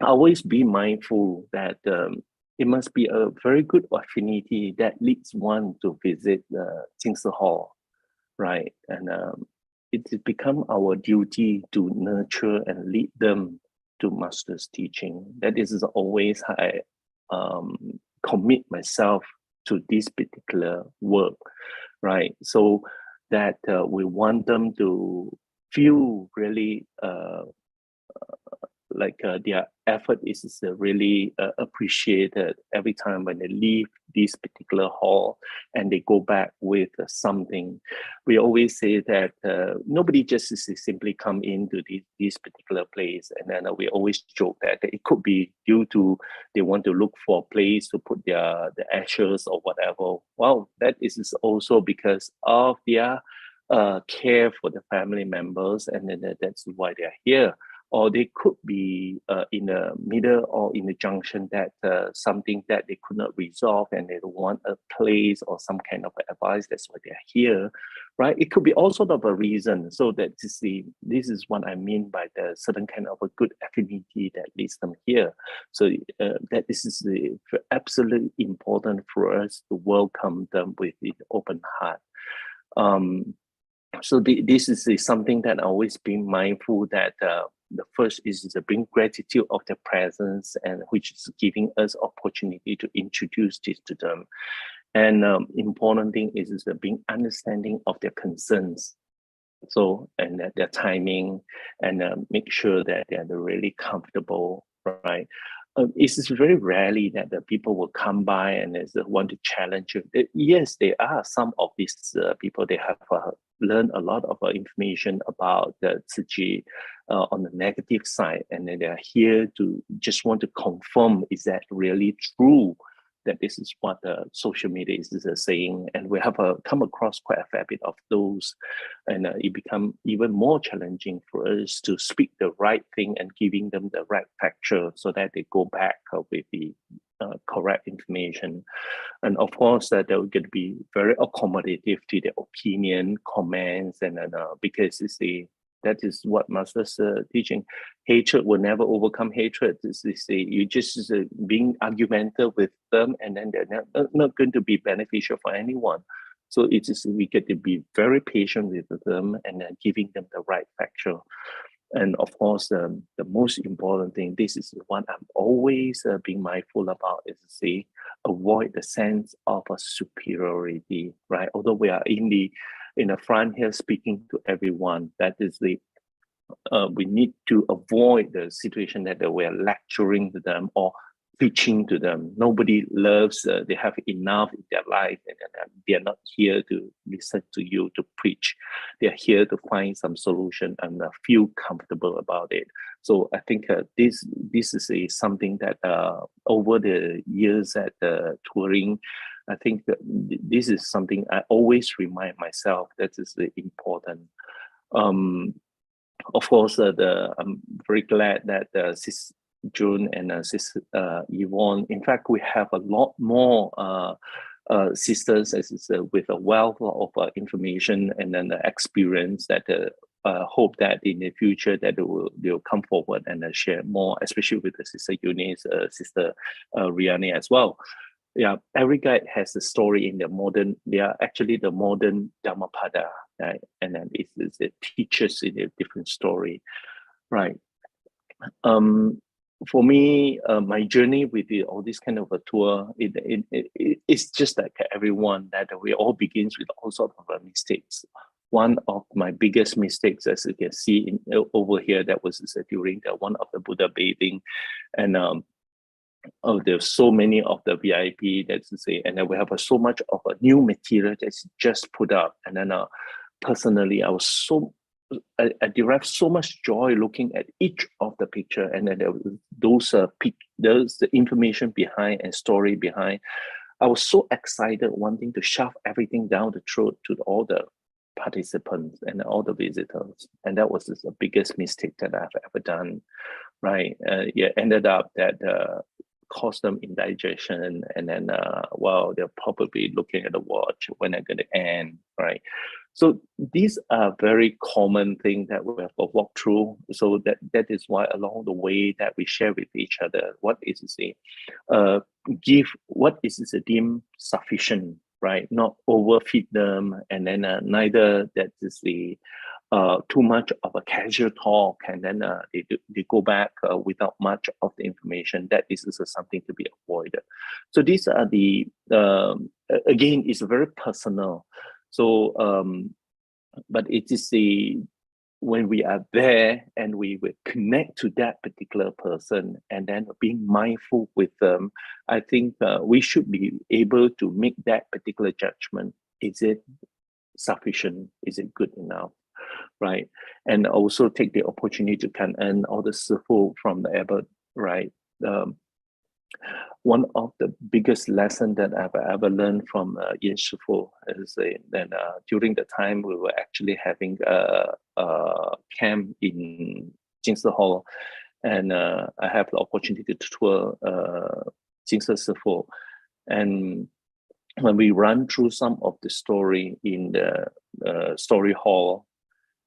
always be mindful that it must be a very good affinity that leads one to visit Jing's Hall, right? And it has become our duty to nurture and lead them to Master's teaching. That is always how I commit myself to this particular work, right? So that we want them to feel really like their effort is really appreciated every time when they leave this particular hall and they go back with something. We always say that nobody just simply come into this particular place, and then we always joke that it could be due to they want to look for a place to put the ashes or whatever. Well, that is also because of their care for the family members, and then that's why they're here. Or they could be in the middle or in the junction that something that they could not resolve and they want a place or some kind of advice. That's why they're here, right? It could be all sort of a reason. So that this is what I mean by the certain kind of a good affinity that leads them here. So that this is absolutely important for us to welcome them with an open heart. So this is something that I always been mindful that the first is to bring gratitude of their presence, and which is giving us opportunity to introduce this to them. And important thing is being understanding of their concerns. So, and that their timing, and make sure that they're really comfortable, right? It's very rarely that the people will come by and want to challenge you. Yes, there are some of these people, they have learned a lot of information about the Tzu Chi on the negative side, and then they're here to just want to confirm, is that really true, that this is what the social media is saying. And we have come across quite a fair bit of those, and it become even more challenging for us to speak the right thing and giving them the right factor so that they go back with the correct information. And of course that they're going to be very accommodative to their opinion, comments, and because that is what Master's teaching. Hatred will never overcome hatred. You just being argumentative with them, and then they're not going to be beneficial for anyone. So it is, we get to be very patient with them and then giving them the right factor. And of course, the most important thing, this is what I'm always being mindful about, is to say, avoid the sense of a superiority, right? Although we are in the front here speaking to everyone, that is we need to avoid the situation that we are lecturing to them or preaching to them. Nobody loves, they have enough in their life, and they are not here to listen to you to preach. They are here to find some solution and feel comfortable about it. So I think this is something that over the years at touring, I think that this is something I always remind myself that is important. Of course, I'm very glad that Sis June and Sis Yvonne, in fact, we have a lot more sisters with a wealth of information and then the experience that hope that in the future that they'll come forward and share more, especially with the Sister Eunice, Sister Riani as well. Yeah, every guide has a story in the modern, they are actually the modern Dhammapada, right? And then it teaches in a different story, right? For me, my journey with all this kind of a tour, it's just like everyone, that we all begins with all sorts of mistakes. One of my biggest mistakes, as you can see over here, that was during one of the Buddha bathing, and there's so many of the VIP, that's to say, and then we have so much of a new material that's just put up, and then personally, I derived so much joy looking at each of the picture, and then those the information behind and story behind. I was so excited, wanting to shove everything down the throat to all the participants and all the visitors, and that was the biggest mistake that I've ever done. Right? Yeah, ended up that caused them indigestion, and then well, they're probably looking at the watch when I'm going to end, right? So these are very common things that we have to walk through. So that is why along the way that we share with each other, what is to say, give what is deemed sufficient, right? Not overfeed them, and then neither that is the too much of a casual talk, and then they go back without much of the information. That is also something to be avoided. So these are the again, it's very personal. So, but it is when we are there and we will connect to that particular person and then being mindful with them, I think we should be able to make that particular judgment. Is it sufficient? Is it good enough? Right? And also take the opportunity to can earn all the sifu from the abbot, right? One of the biggest lessons that I've ever learned from Yin Shifu is that during the time we were actually having a camp in Jing Hall, and I have the opportunity to tour Jing Shifu. And when we run through some of the story in the story hall,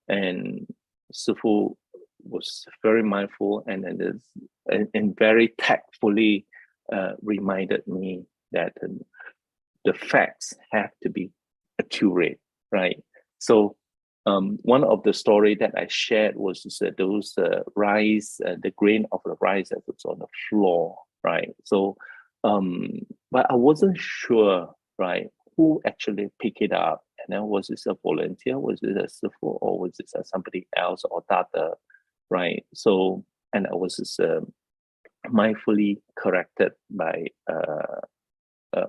and Shifu was very mindful and very tactfully reminded me that the facts have to be accurate, right? So one of the story that I shared was those rice, the grain of the rice that was on the floor, right? So, but I wasn't sure, right, who actually picked it up. And then was this a volunteer, was it a sifu, or was it somebody else or data, right? So, and I was just mindfully corrected by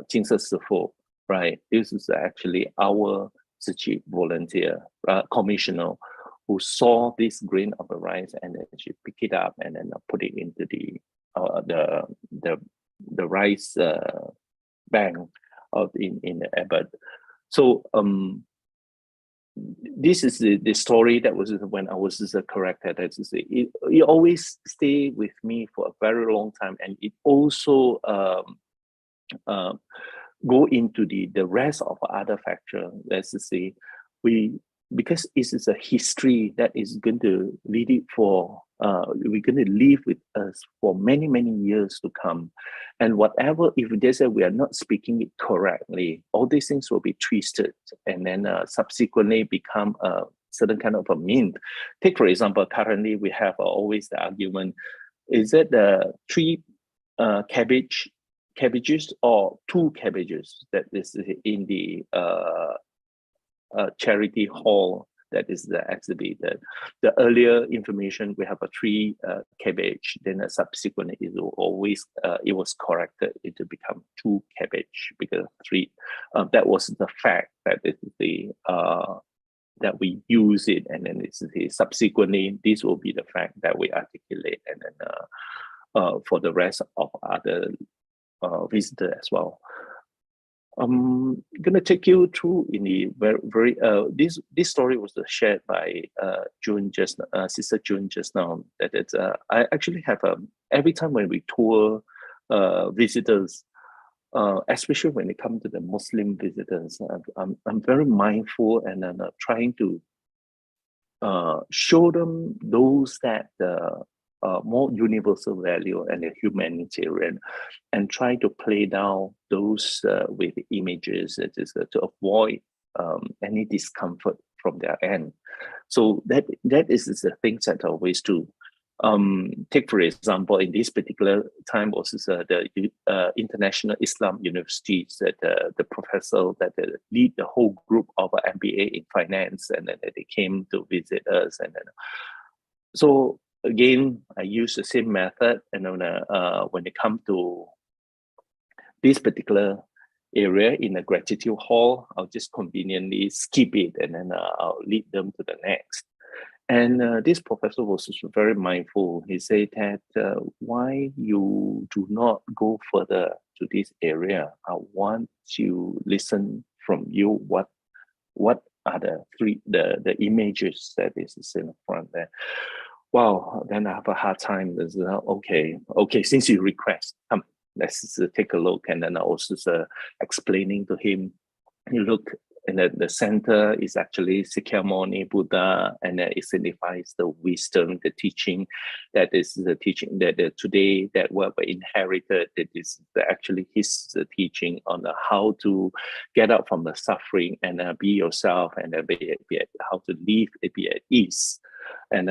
Jing Sifu, right? This is actually our Tzu Chi volunteer commissioner who saw this grain of the rice, and then she picked it up and then put it into the rice bank in the abbot. So this is the story that was when I was corrected. It always stay with me for a very long time, and it also go into the rest of other factor. Let's say because it is a history that is going to lead it for we're going to live with us for many years to come. And whatever, if they say we are not speaking it correctly, all these things will be twisted and then subsequently become a certain kind of a mean. Take for example, currently we have always the argument: is it the 3 cabbages or 2 cabbages that is in the charity hall that is exhibited? The earlier information, we have a 3 cabbage, then subsequently it will always it was corrected to become 2 cabbage because 3. That was the fact that it is the that we use it, and then it's subsequently this will be the fact that we articulate, and then for the rest of other visitors as well. I'm gonna take you through in the very this story was shared by June Sister June just now. That it's I actually have every time when we tour visitors, especially when it comes to the Muslim visitors, I'm very mindful, and I'm trying to show them those that more universal value and the humanitarian, and try to play down those with images to avoid any discomfort from their end. So that is the things that I always do. Take for example, in this particular time was the International Islam University, that the professor that lead the whole group of MBA in finance, and then they came to visit us, and then so again I use the same method, and then when they come to this particular area in the gratitude hall, I'll just conveniently skip it, and then I'll lead them to the next. And this professor was very mindful. He said that why you do not go further to this area? I want to listen from you. What are the images that is in front there? Wow, then I have a hard time. Okay, since you request, come, let's take a look. And then I was explaining to him, you look, and the center is actually Sikyamuni Buddha, and it signifies the wisdom, the teaching. That is the teaching that today that we inherited. That is actually his teaching on how to get out from the suffering and be yourself, and how to live, be at ease, and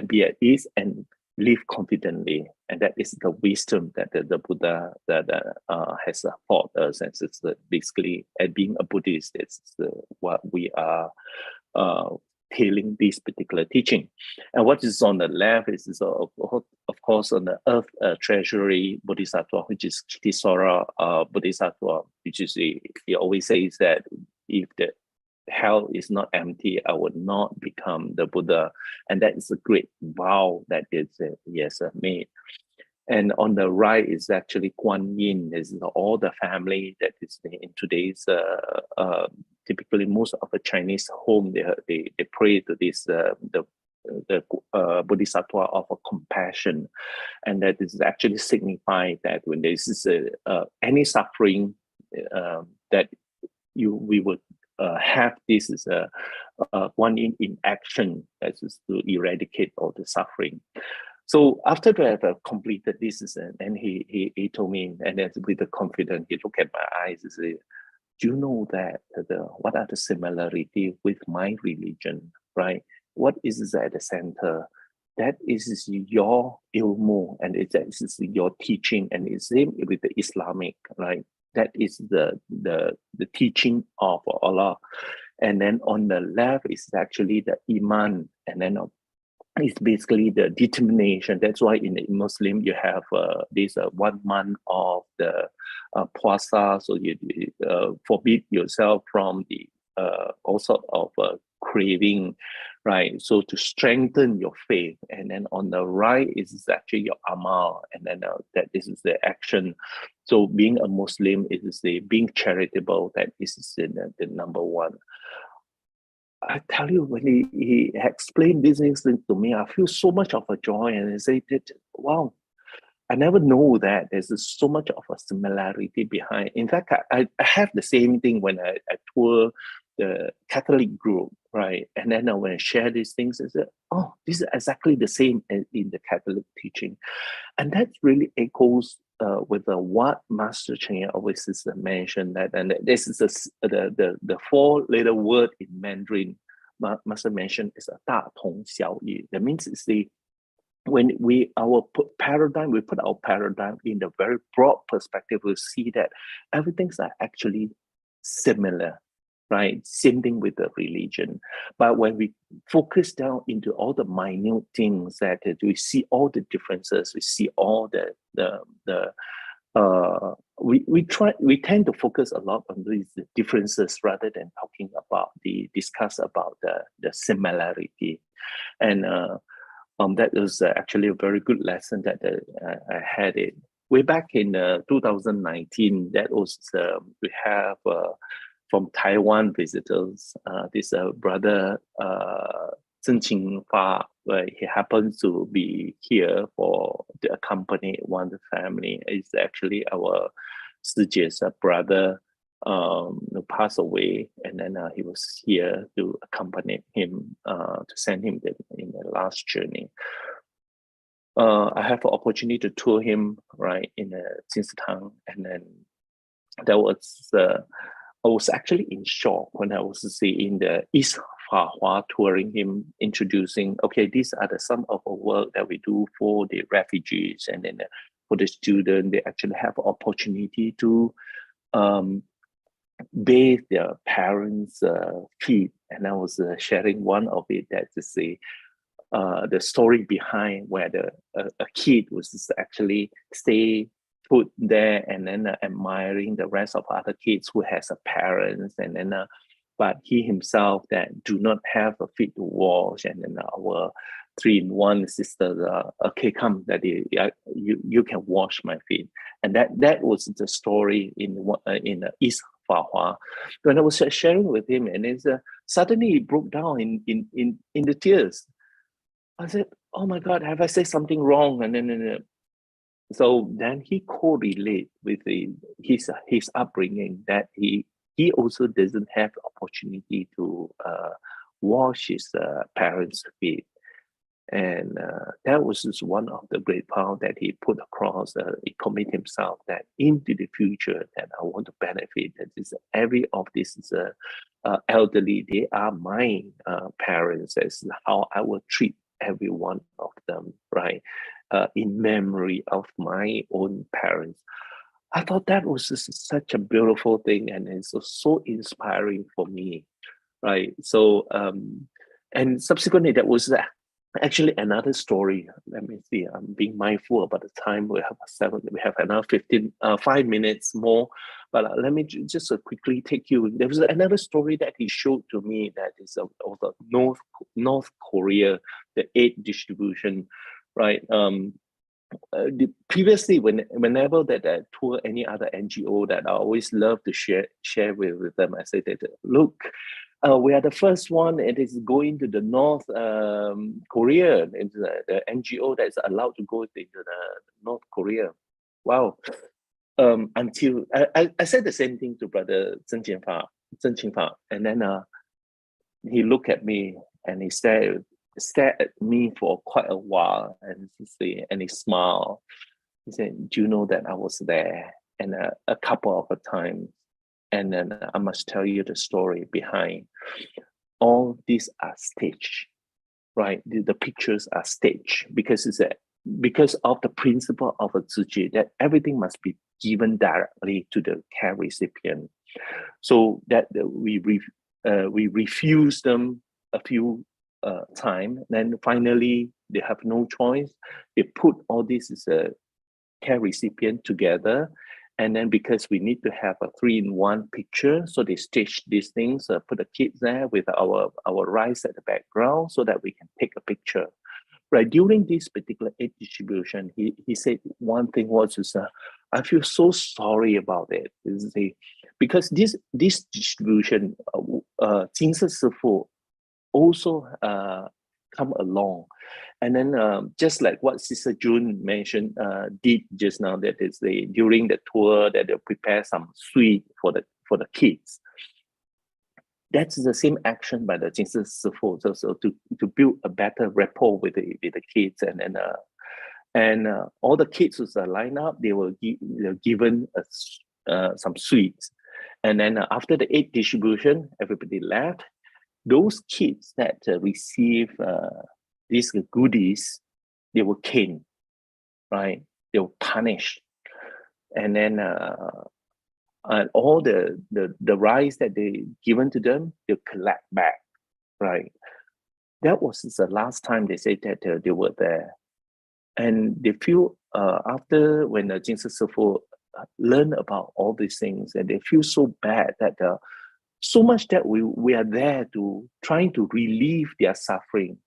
be at ease, and live confidently, and that is the wisdom that the Buddha that has taught us. And it's basically, at being a Buddhist, it's what we are tailing this particular teaching. And what is on the left is of course on the earth treasury bodhisattva, which is Kittisora bodhisattva, which is he always says that if the hell is not empty, I would not become the Buddha. And that is a great vow that he has made. And on the right is actually Guan Yin. Is all the family that is in today's typically most of the Chinese home. They pray to this the bodhisattva of compassion, and that is actually signifying that when there is any suffering that we would have this is Guan Yin in action, that is to eradicate all the suffering. So after I have completed this, and he told me, and then with the confidence, he looked at my eyes and said, do you know that what are the similarity with my religion, right? What is at the center? That is your ilmu, and that is your teaching, and it's same with the Islamic, right? That is the teaching of Allah. And then on the left is actually the Iman, and then it's basically the determination. That's why in the Muslim you have this 1 month of the puasa, so you forbid yourself from the all sort of craving, right? So to strengthen your faith. And then on the right is actually your amal, and then that this is the action. So being a Muslim is being charitable. That is the number one. I tell you, when he explained these things to me, I feel so much of a joy, and I say, wow, I never know that there's so much of a similarity behind. In fact, I have the same thing when I tour the Catholic group, right? And then when I share these things, I say, oh, this is exactly the same as in the Catholic teaching. And that really echoes with what Master Cheng always mentioned, that, and this is the 4-letter word in Mandarin. Master mentioned is a 大同小异. That means it's when we put our paradigm in the very broad perspective, we see that everything's are actually similar, right? Same thing with the religion. But when we focus down into all the minute things, that we see all the differences, we see all we tend to focus a lot on these differences rather than discuss about the similarity. And that was actually a very good lesson that I had it way back in 2019. That was we have from Taiwan visitors, this brother Zheng Qingfa, where he happens to be here for the accompany one family. Is actually our Sije's brother who passed away, and then he was here to accompany him to send him in the last journey. I have the opportunity to tour him right in Jinsitang, and then that was I was actually in shock when I was seeing the East Hua touring him, introducing, okay, these are some of the work that we do for the refugees, and then for the student, they actually have opportunity to bathe their parents' feet. And I was sharing one of it, that to say the story behind where a kid was actually put there and then admiring the rest of other kids who has a parents, and then but he himself that do not have a feet to wash, and then our 3-in-1 sister, okay, come, that you can wash my feet. And that was the story in East Hua. When I was sharing with him, and then suddenly he broke down in the tears. I said, oh my God, have I said something wrong? And then so then he correlate with his upbringing, that he also doesn't have the opportunity to wash his parents' feet. And that was just one of the great power that he put across. He commit himself that into the future, that I want to benefit. That is every of this is elderly. They are my parents. That's how I will treat every one of them, right? In memory of my own parents. I thought that was just such a beautiful thing, and it's so inspiring for me, right? So, and subsequently, that was actually another story. Let me see. I'm being mindful about the time. We have another 5 minutes more. But let me just quickly take you. There was another story that he showed to me that is of the North Korea, the aid distribution, right? Previously, whenever that I tour any other NGO, that I always love to share with them. I say that, look, we are the first one. It is going to the North Korea. It's the NGO that is allowed to go into the North Korea. Wow. Until I said the same thing to Brother Zheng Qingfa, and then he looked at me and he stared at me for quite a while, and he smiled. He said, "Do you know that I was there, and a couple of times?" And then I must tell you the story behind. All these are staged, right? The pictures are staged because because of the principle of a Tzu Chi, that everything must be given directly to the care recipient. So that we refuse them a few times. Then finally, they have no choice. They put all this as a care recipient together. And then because we need to have a 3-in-1 picture, so they stage these things, put the kids there with our rice at the background so that we can take a picture. Right, during this particular aid distribution, he said one thing was, I feel so sorry about it. Because this distribution, Jing Sifu also come along. And then just like what Sister June mentioned, did just now, that is during the tour that they'll prepare some sweet for the kids. That's the same action by the Jing Sifu, so to build a better rapport with the kids, and all the kids who are lined up, they're given some sweets, and then after the aid distribution, everybody left. Those kids that receive these goodies, they were caned, right? They were punished, and then all the rice that they given to them, they'll collect back, right? That was the last time they said that they were there, and they feel after when the Jing Sifu learn about all these things, and they feel so bad that so much that we are there to trying to relieve their suffering,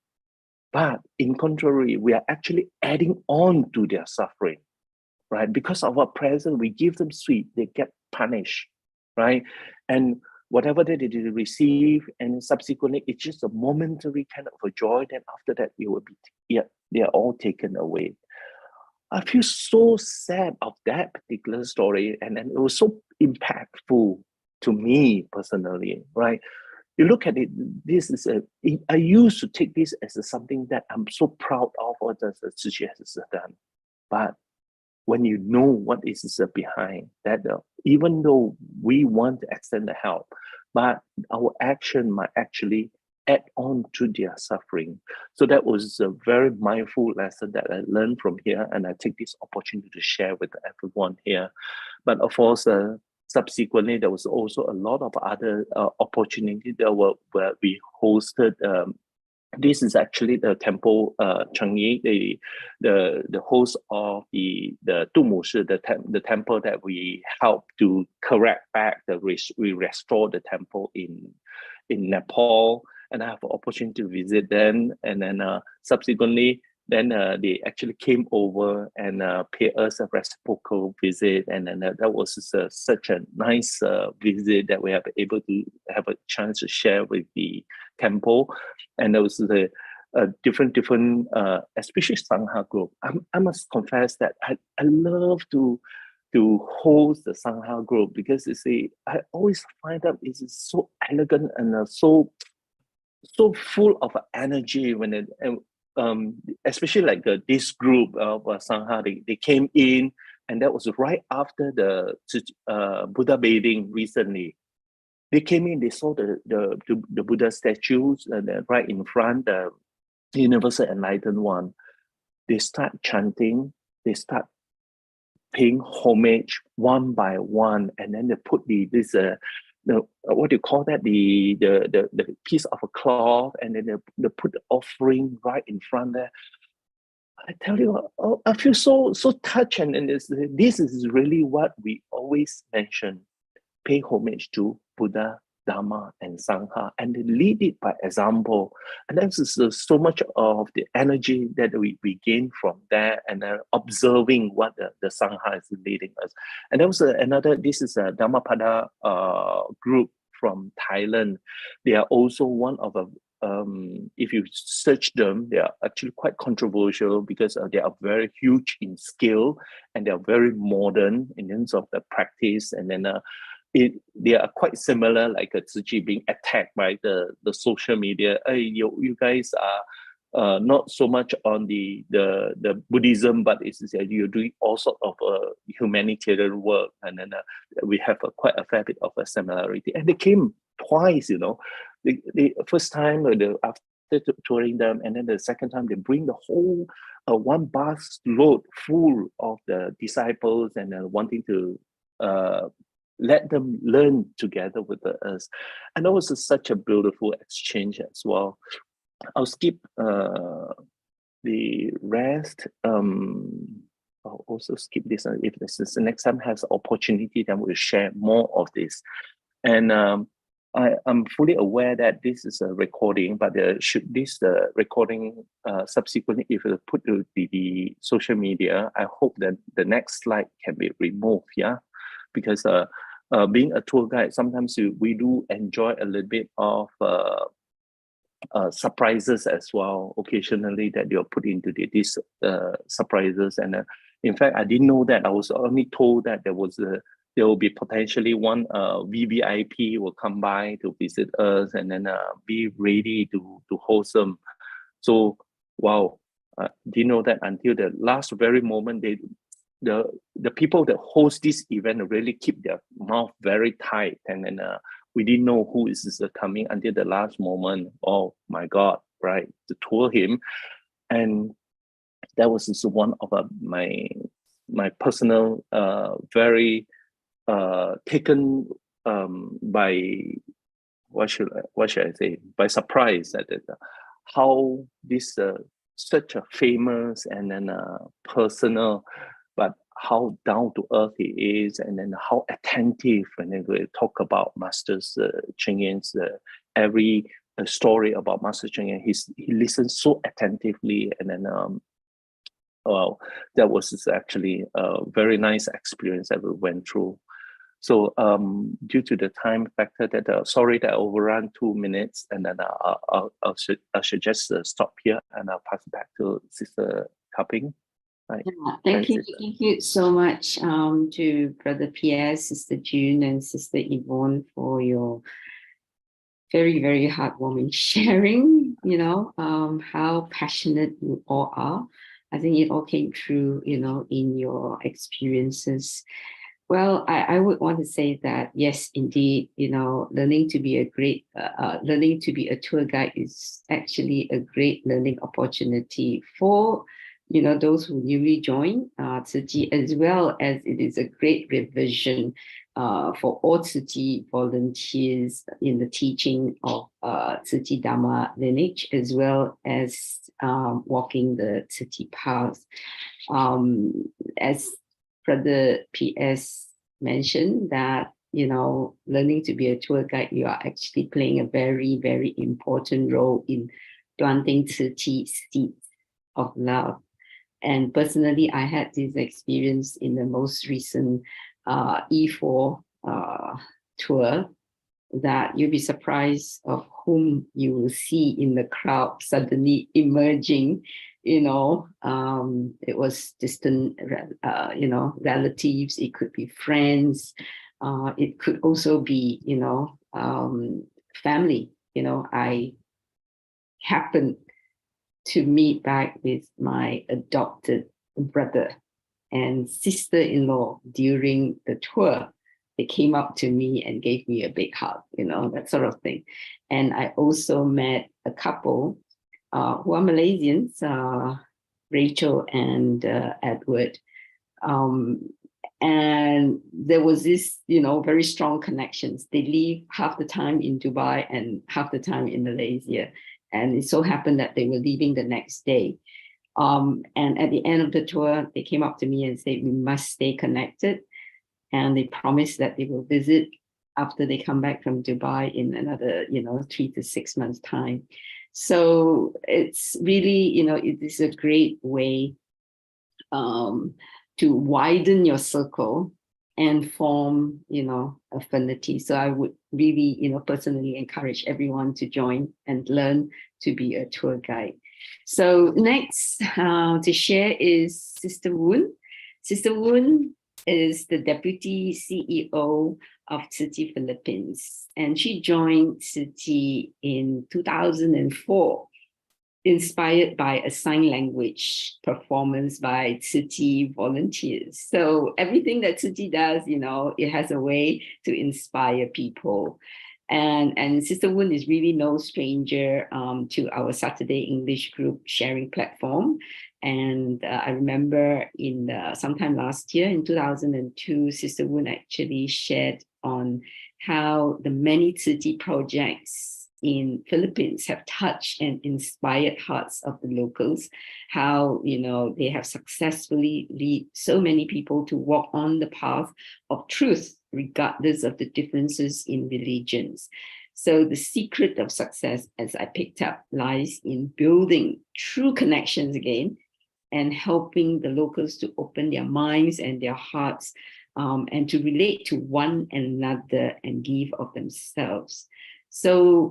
but in contrary, we are actually adding on to their suffering, right? Because of our presence, we give them sweet, they get punished, right? And whatever that they receive, and subsequently, it's just a momentary kind of a joy. Then after that, it will be, they are all taken away. I feel so sad of that particular story, and it was so impactful to me personally, right? You look at it, this is I used to take this as something that I'm so proud of what the Tzu Chi has done. But when you know what is behind that, even though we want to extend the help, but our action might actually add on to their suffering. So that was a very mindful lesson that I learned from here, and I take this opportunity to share with everyone here. But of course, subsequently, there was also a lot of other opportunities that where we hosted. This is actually the temple, Chengyi, the host of the Dumushi, the temple that we helped to correct back, we restore the temple in Nepal, and I have an opportunity to visit them, and then subsequently, then they actually came over and paid us a reciprocal visit, and then that was such a nice visit that we have able to have a chance to share with the temple. And there was the different especially Sangha group. I must confess that I love to host the Sangha group, because I always find that it's so elegant and so full of energy when it. Especially like this group of Sangha, they came in, and that was right after the Buddha bathing recently. They came in, they saw the Buddha statues right in front, Universal Enlightened One, they start chanting, they start paying homage one by one, and then they put what do you call that, the piece of a cloth, and then they put the offering right in front there. I tell you, I feel so touched, and this is really what we always mention: pay homage to Buddha, Dharma, and Sangha, and they lead it by example. And that's so much of the energy that we gain from that, and observing what the Sangha is leading us. And there was this is a Dhammapada group from Thailand. They are also one of a if you search them, they are actually quite controversial because they are very huge in scale, and they are very modern in terms of the practice. And then they are quite similar, like a Tzu Chi being attacked by the social media. Hey, you guys are not so much on the Buddhism, but you're doing all sort of humanitarian work, and then we have quite a fair bit of a similarity. And they came twice, the first time after touring them, and then the second time they bring the whole one bus load full of the disciples, and wanting to let them learn together with us. And that was such a beautiful exchange as well. I'll skip the rest. I'll also skip this. If this is the next time has opportunity, then we'll share more of this. And I'm fully aware that this is a recording, but should this recording subsequently, if you put to the social media, I hope that the next slide can be removed, yeah? Because being a tour guide, sometimes we do enjoy a little bit of surprises as well, occasionally, that you're put into these surprises. And in fact, I didn't know that. I was only told that there will be potentially one VVIP will come by to visit us, and then be ready to host them. So, wow, didn't know that until the last very moment. The people that host this event really keep their mouth very tight, and then we didn't know who is coming until the last moment. Oh my God, right? To tour him, and that was just one of my personal very taken by what should I say, by surprise at how this such a famous and then personal, but how down to earth he is, and then how attentive when we talk about Master's Ching Yen's every story about Master Ching Yen. He listens so attentively, and then well, that was actually a very nice experience that we went through. So due to the time factor, that sorry that I overran 2 minutes, and then I should just stop here, and I'll pass it back to Sister Cupping. Right. Yeah, thank you so much to Brother PS, Sister June, and Sister Yvonne for your very, very heartwarming sharing, how passionate you all are. I think it all came through, in your experiences. Well, I would want to say that, yes, indeed, learning to be a tour guide is actually a great learning opportunity for those who newly join Tzu Chi, as well as it is a great revision for all Tzu Chi volunteers in the teaching of Tzu Chi Dharma lineage, as well as walking the Tzu Chi path. As Brother PS mentioned, that learning to be a tour guide, you are actually playing a very, very important role in planting Tzu Chi seeds of love. And personally, I had this experience in the most recent E4 tour, that you'll be surprised of whom you will see in the crowd suddenly emerging. It was distant, relatives. It could be friends. It could also be, family. I happened to meet back with my adopted brother and sister-in-law during the tour. They came up to me and gave me a big hug, that sort of thing. And I also met a couple who are Malaysians, Rachel and Edward. And there was this, very strong connections. They live half the time in Dubai and half the time in Malaysia. And it so happened that they were leaving the next day. And at the end of the tour, they came up to me and said, we must stay connected. And they promised that they will visit after they come back from Dubai in another, 3 to 6 months' time. So it's really, it is a great way to widen your circle and form, affinity. So I would really, personally encourage everyone to join and learn to be a tour guide. So next to share is Sister Woon. Sister Woon is the Deputy CEO of Tzu Chi Philippines, and she joined Tzu Chi in 2004, inspired by a sign language performance by Tzu Chi volunteers. So everything that Tzu Chi does, it has a way to inspire people. And Sister Woon is really no stranger to our Saturday English group sharing platform. And I remember sometime last year in 2002, Sister Woon actually shared on how the many Tzu Chi projects in Philippines have touched and inspired hearts of the locals, how they have successfully led so many people to walk on the path of truth, regardless of the differences in religions. So the secret of success, as I picked up, lies in building true connections again and helping the locals to open their minds and their hearts and to relate to one another and give of themselves. So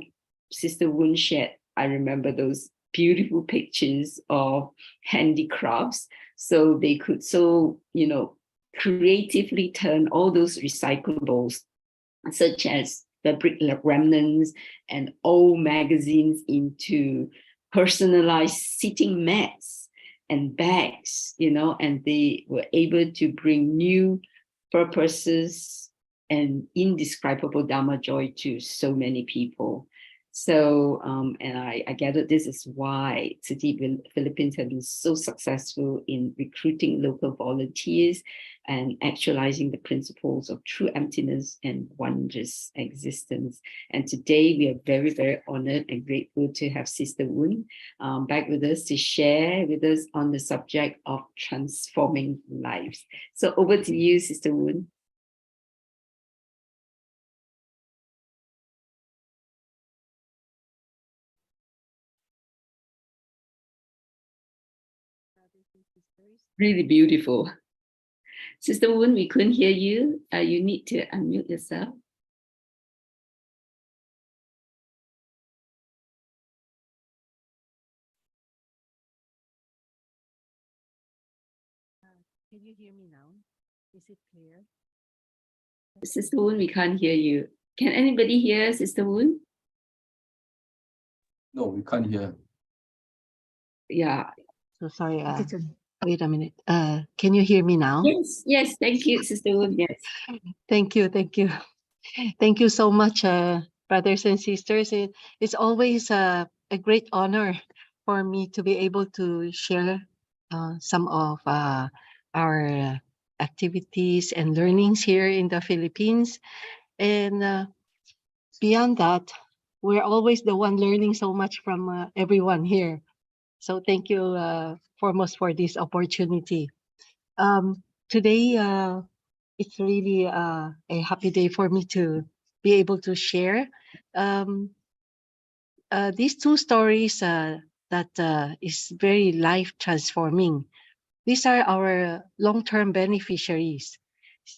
Sister Woon shared, I remember those beautiful pictures of handicrafts. So they could creatively turn all those recyclables, such as fabric remnants and old magazines, into personalized seating mats and bags, and they were able to bring new purposes and indescribable Dharma joy to so many people. So, and I gathered this is why Tzu Chi Philippines have been so successful in recruiting local volunteers and actualizing the principles of true emptiness and wondrous existence. And today we are very, very honored and grateful to have Sister Woon back with us to share with us on the subject of transforming lives. So over to you, Sister Woon. Really beautiful. Sister Woon, we couldn't hear you. You need to unmute yourself. Can you hear me now? Is it clear? Sister Woon, we can't hear you. Can anybody hear Sister Woon? No, we can't hear. Yeah. So sorry. Wait a minute. Can you hear me now? Yes. Thank you, Sister Woon. Yes. Thank you. Thank you so much, brothers and sisters. It's always a great honor for me to be able to share some of our activities and learnings here in the Philippines. And beyond that, we're always the one learning so much from everyone here. So thank you foremost for this opportunity. Today, it's really a happy day for me to be able to share these two stories that is very life transforming. These are our long-term beneficiaries.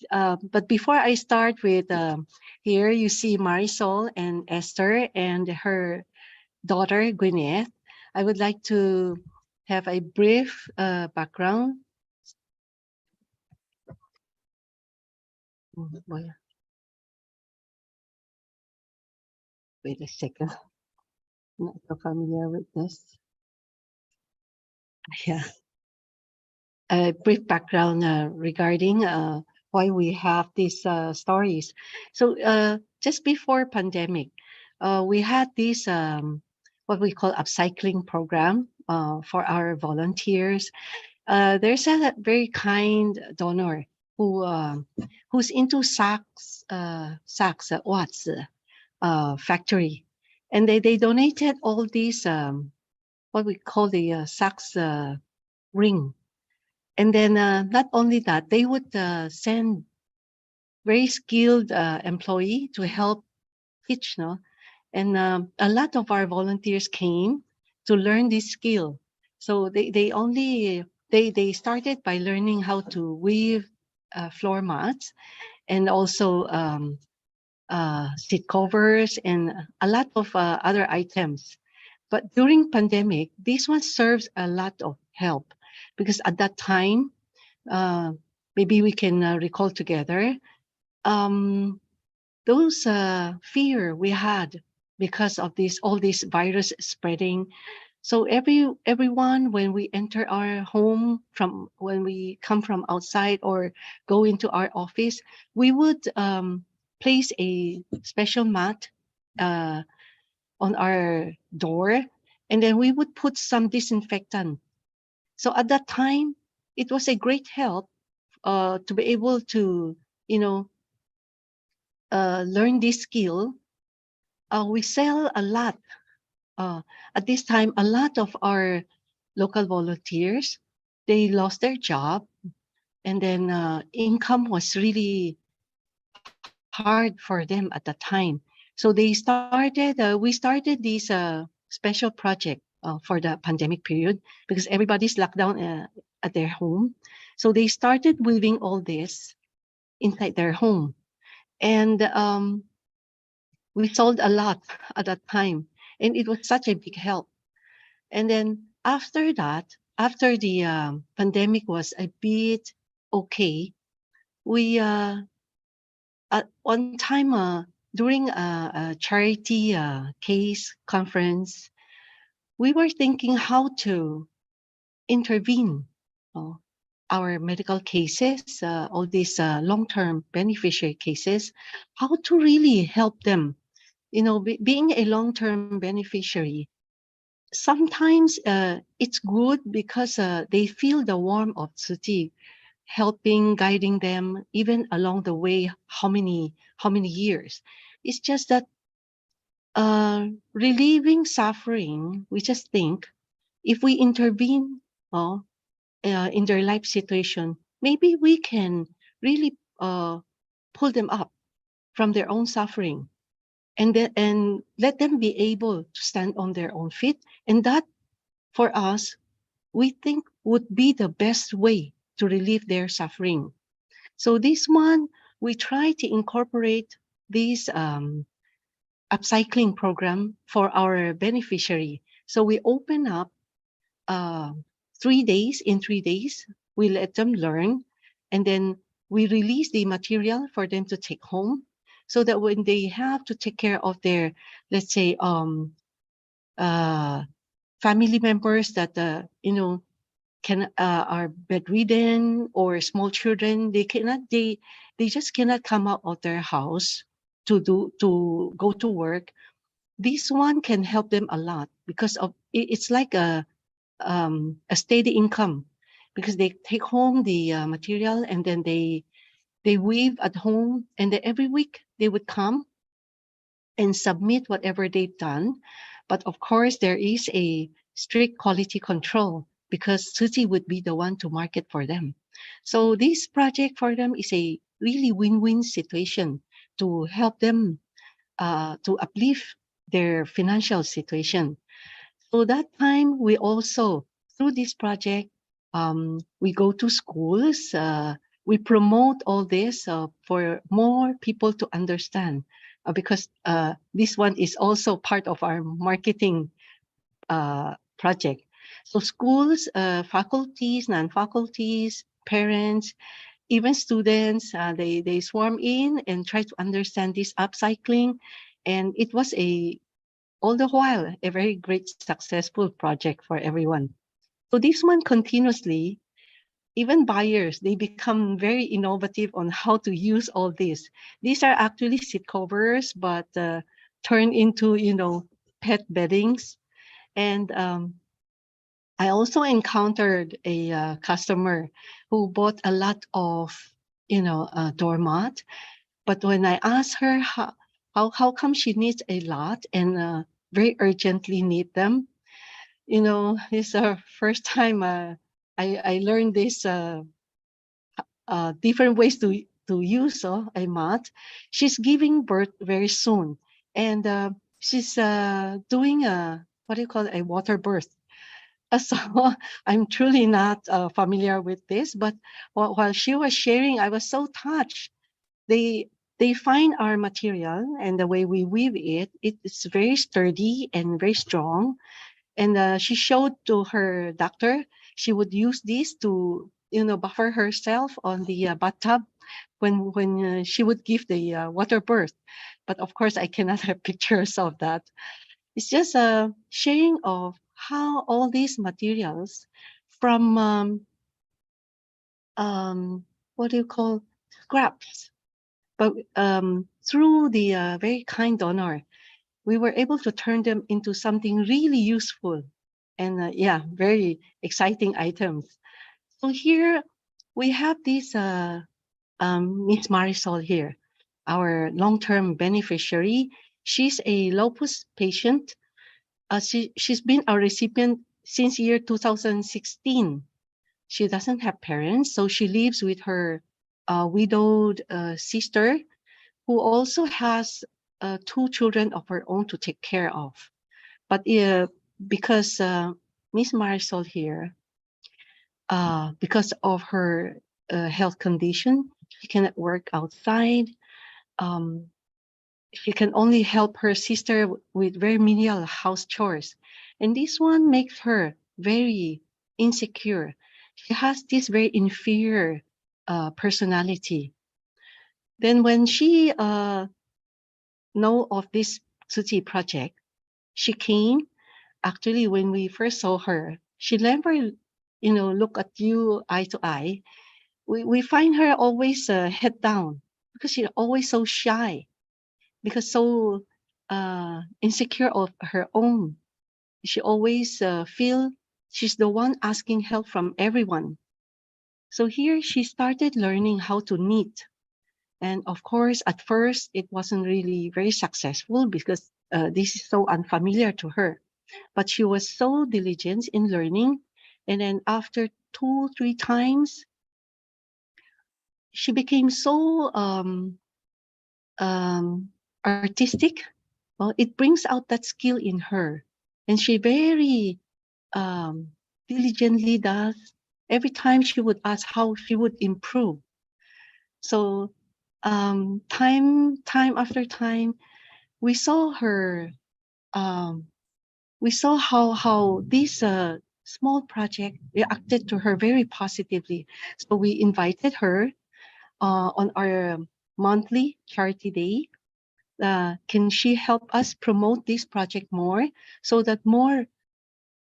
But before I start with, here you see Marisol and Esther and her daughter, Gwyneth. I would like to have a brief background. Oh, boy. Wait a second. I'm not so familiar with this. Yeah. A brief background regarding why we have these stories. So just before pandemic, we had this what we call upcycling program for our volunteers. There's a very kind donor who's into sacks Watts factory, and they donated all these what we call the sacks ring. And then not only that, they would send very skilled employee to help teach, no? And a lot of our volunteers came to learn this skill. So they started by learning how to weave floor mats, and also seat covers, and a lot of other items. But during pandemic, this one serves a lot of help, because at that time, maybe we can recall together, those fear we had because of all this virus spreading. So everyone, when we enter our home, from when we come from outside or go into our office, we would place a special mat on our door, and then we would put some disinfectant. So at that time, it was a great help to be able to, learn this skill. We sell a lot. At this time, a lot of our local volunteers, they lost their job, and then income was really hard for them at the time. So we started this special project for the pandemic period, because everybody's locked down at their home. So they started weaving all this inside their home. And we sold a lot at that time, and it was such a big help. And then after that, after the pandemic was a bit okay, we at one time during a charity case conference, we were thinking how to intervene our medical cases, all these long-term beneficiary cases, how to really help them. Being a long-term beneficiary, sometimes it's good because they feel the warmth of Tzu Chi, helping, guiding them, even along the way, how many years. It's just that relieving suffering, we just think, if we intervene in their life situation, maybe we can really pull them up from their own suffering, and let them be able to stand on their own feet. And that, for us, we think would be the best way to relieve their suffering. So this one, we try to incorporate this upcycling program for our beneficiary. So we open up 3 days. In 3 days, we let them learn, and then we release the material for them to take home, so that when they have to take care of their, let's say, family members that are bedridden, or small children, they just cannot come out of their house to go to work. This one can help them a lot, because of it's like a steady income, because they take home the material, and then they weave at home, and then every week they would come and submit whatever they've done. But of course, there is a strict quality control, because Tzu Chi would be the one to market for them. So this project for them is a really win-win situation to help them to uplift their financial situation. So that time, we also, through this project, we go to schools, we promote all this for more people to understand, because this one is also part of our marketing project. So schools, faculties, non-faculties, parents, even students, they swarm in and try to understand this upcycling. And it was all the while, a very great successful project for everyone. So this one continuously, even buyers, they become very innovative on how to use all this. These are actually seat covers, but turned into, pet beddings. And I also encountered a customer who bought a lot of, doormat. But when I asked her how come she needs a lot and very urgently need them, it's our first time I learned this different ways to use a mat. She's giving birth very soon, and she's doing a what do you call it, a water birth. So I'm truly not familiar with this, but while she was sharing, I was so touched. They they find our material and the way we weave it. It's very sturdy and very strong. And she showed to her doctor she would use this to buffer herself on the bathtub when she would give the water birth. But of course, I cannot have pictures of that. It's just a sharing of how all these materials from what do you call scraps, but through the very kind donor, we were able to turn them into something really useful and very exciting items. So here we have this Miss Marisol here, our long-term beneficiary. She's a lupus patient. She's been a recipient since year 2016. She doesn't have parents, so she lives with her widowed sister, who also has two children of her own to take care of. But because Miss Marisol here, because of her health condition, she cannot work outside. Um, she can only help her sister with very menial house chores. And this one makes her very insecure. She has this very inferior personality. Then when she know of this Tzu Chi project, she came. Actually, when we first saw her, she never, look at you eye to eye. We find her always head down because she's always so shy, because so insecure of her own. She always feel she's the one asking help from everyone. So here she started learning how to knit. And of course, at first, it wasn't really very successful because this is so unfamiliar to her. But she was so diligent in learning. And then after 2, 3 times, she became so artistic. Well, it brings out that skill in her. And she very diligently does. Every time she would ask how she would improve. So time after time, we saw her. We saw how this small project reacted to her very positively. So we invited her on our monthly charity day. Can she help us promote this project more so that more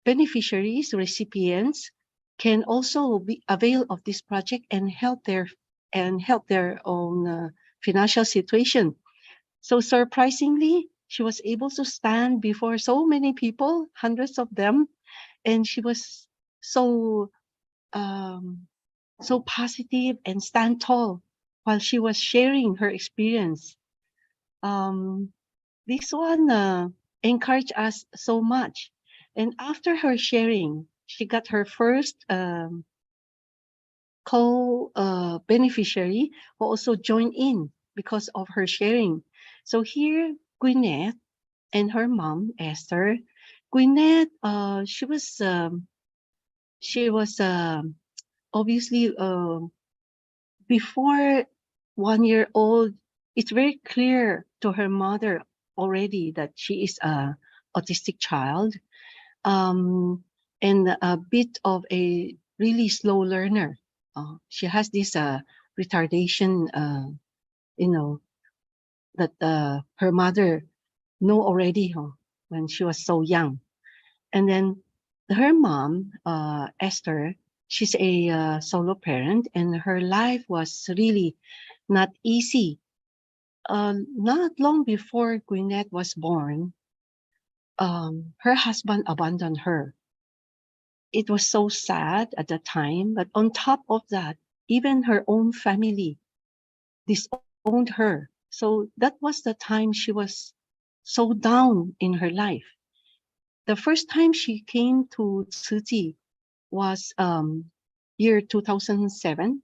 beneficiaries, recipients can also be avail of this project and help their own financial situation. So surprisingly, she was able to stand before so many people, hundreds of them, and she was so so positive and stand tall while she was sharing her experience. This one encouraged us so much. And after her sharing, she got her first co-beneficiary who also joined in because of her sharing. So here, Gwyneth and her mom, Esther. Gwyneth, she was obviously before 1 year old. It's very clear to her mother already that she is a autistic child, and a bit of a really slow learner. She has this retardation, that her mother know already when she was so young. And then her mom, Esther, she's a solo parent, and her life was really not easy. Not long before Gwyneth was born, her husband abandoned her. It was so sad at the time, but on top of that, even her own family disowned her. So that was the time she was so down in her life. The first time she came to Tzu Chi was year 2007.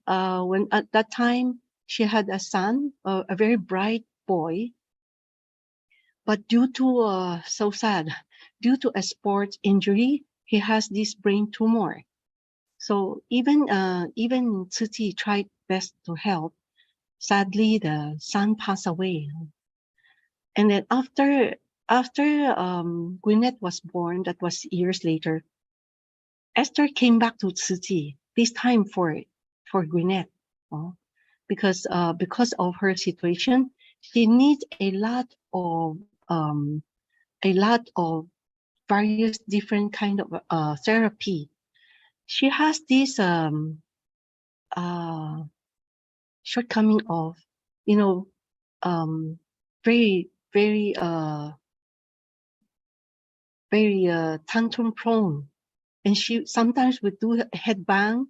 When at that time she had a son, a very bright boy, but due to so sad, due to a sports injury, he has this brain tumor. So even Tzu Chi tried best to help. Sadly, the son passed away. And then after Gwyneth was born, that was years later, Esther came back to Tzu Chi, this time for Gwyneth, because of her situation, she needs a lot of various different kind of therapy. She has this shortcoming of, very tantrum prone, and she sometimes would do a head bang,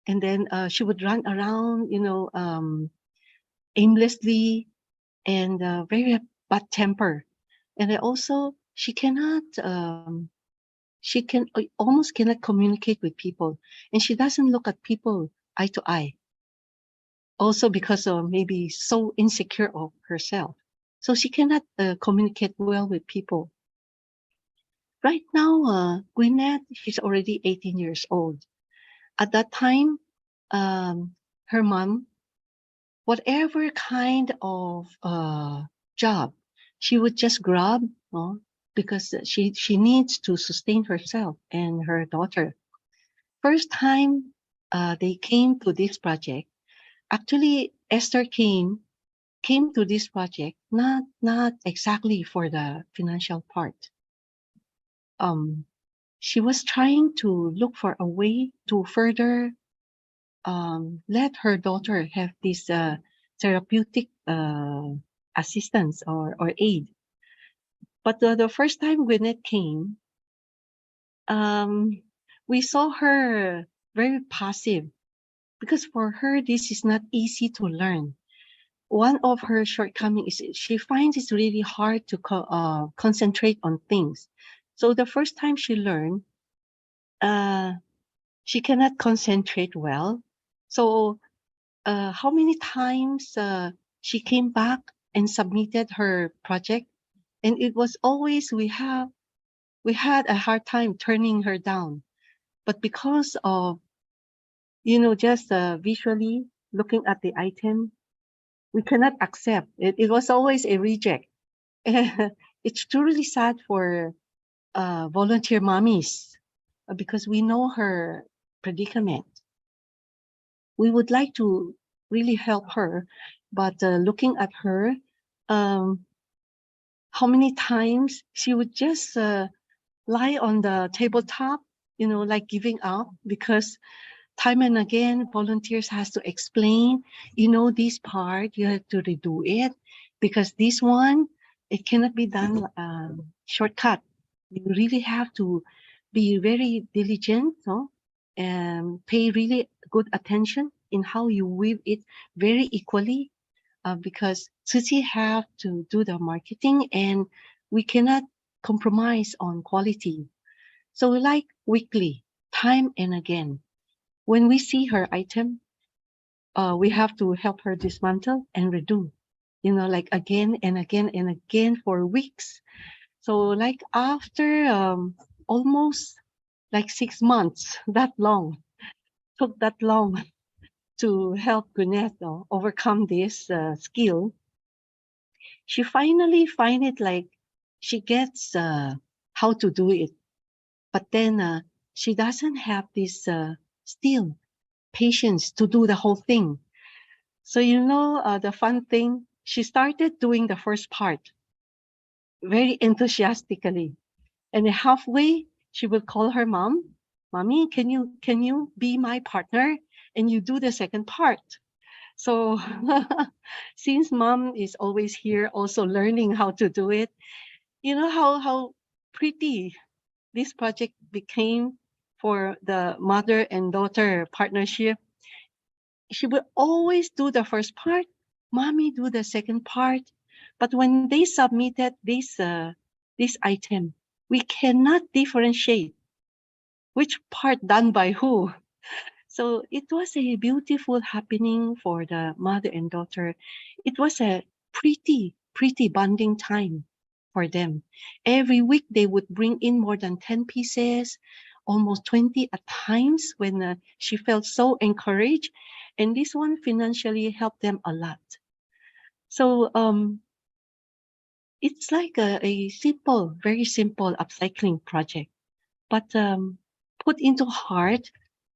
and then she would run around, aimlessly, and very bad temper. And then also she almost cannot communicate with people, and she doesn't look at people eye to eye. Also because of maybe so insecure of herself, so she cannot communicate well with people. Right now, Gwyneth, she's already 18 years old. At that time, her mom, whatever kind of job, she would just grab, because she needs to sustain herself and her daughter. First time they came to this project, actually Esther came to this project not exactly for the financial part. She was trying to look for a way to further let her daughter have this therapeutic assistance or aid. But the first time Gwyneth came, we saw her very passive, because for her this is not easy to learn. One of her shortcomings is she finds it's really hard to concentrate on things. So the first time she learned, she cannot concentrate well. So how many times she came back and submitted her project, and it was always we had a hard time turning her down. But because of, just visually looking at the item, we cannot accept it. It was always a reject. It's truly sad for volunteer mommies, because we know her predicament. We would like to really help her, but looking at her, how many times she would just lie on the tabletop, like giving up, because time and again volunteers has to explain, this part you have to redo it, because this one, it cannot be done shortcut. You really have to be very diligent, and pay really good attention in how you weave it very equally, because Tzu Chi have to do the marketing and we cannot compromise on quality. So like weekly, time and again, when we see her item, we have to help her dismantle and redo, like again and again and again for weeks. So like after almost like 6 months, took that long to help Gwyneth overcome this skill, she finally find it like she gets how to do it. But then she doesn't have this still patience to do the whole thing. So the fun thing, she started doing the first part very enthusiastically, and halfway she will call her mom, "Mommy, can you be my partner and you do the second part?" So since mom is always here also learning how to do it, You know how pretty this project became for the mother and daughter partnership. She would always do the first part, mommy do the second part. But when they submitted this item, we cannot differentiate which part done by who. So it was a beautiful happening for the mother and daughter. It was a pretty bonding time for them. Every week they would bring in more than 10 pieces, almost 20 at times when she felt so encouraged. And this one financially helped them a lot. So it's like a simple, very simple upcycling project, but put into heart.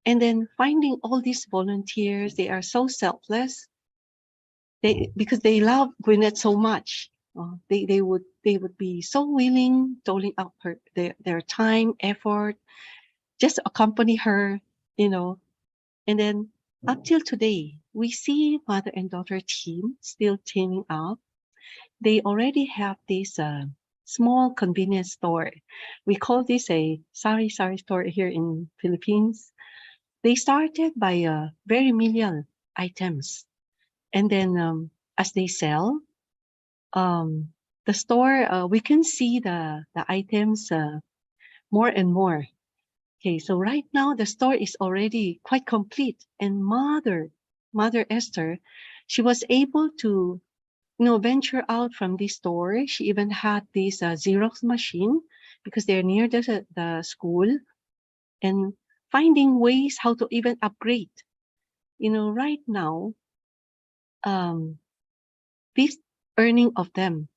And then finding all these volunteers, they are so selfless. Because they love Gwyneth so much. They would be so willing, doling out their time, effort, just accompany her, you know. And then up till today, we see mother and daughter team still teaming up. They already have this small convenience store. We call this a sari store here in Philippines. They started by very menial items. And then as they sell, the store, we can see the items more and more. Okay, so right now the store is already quite complete. And Mother Esther, she was able to venture out from this store. She even had this Xerox machine because they're near the school, and finding ways how to even upgrade. Right now, this earning of them,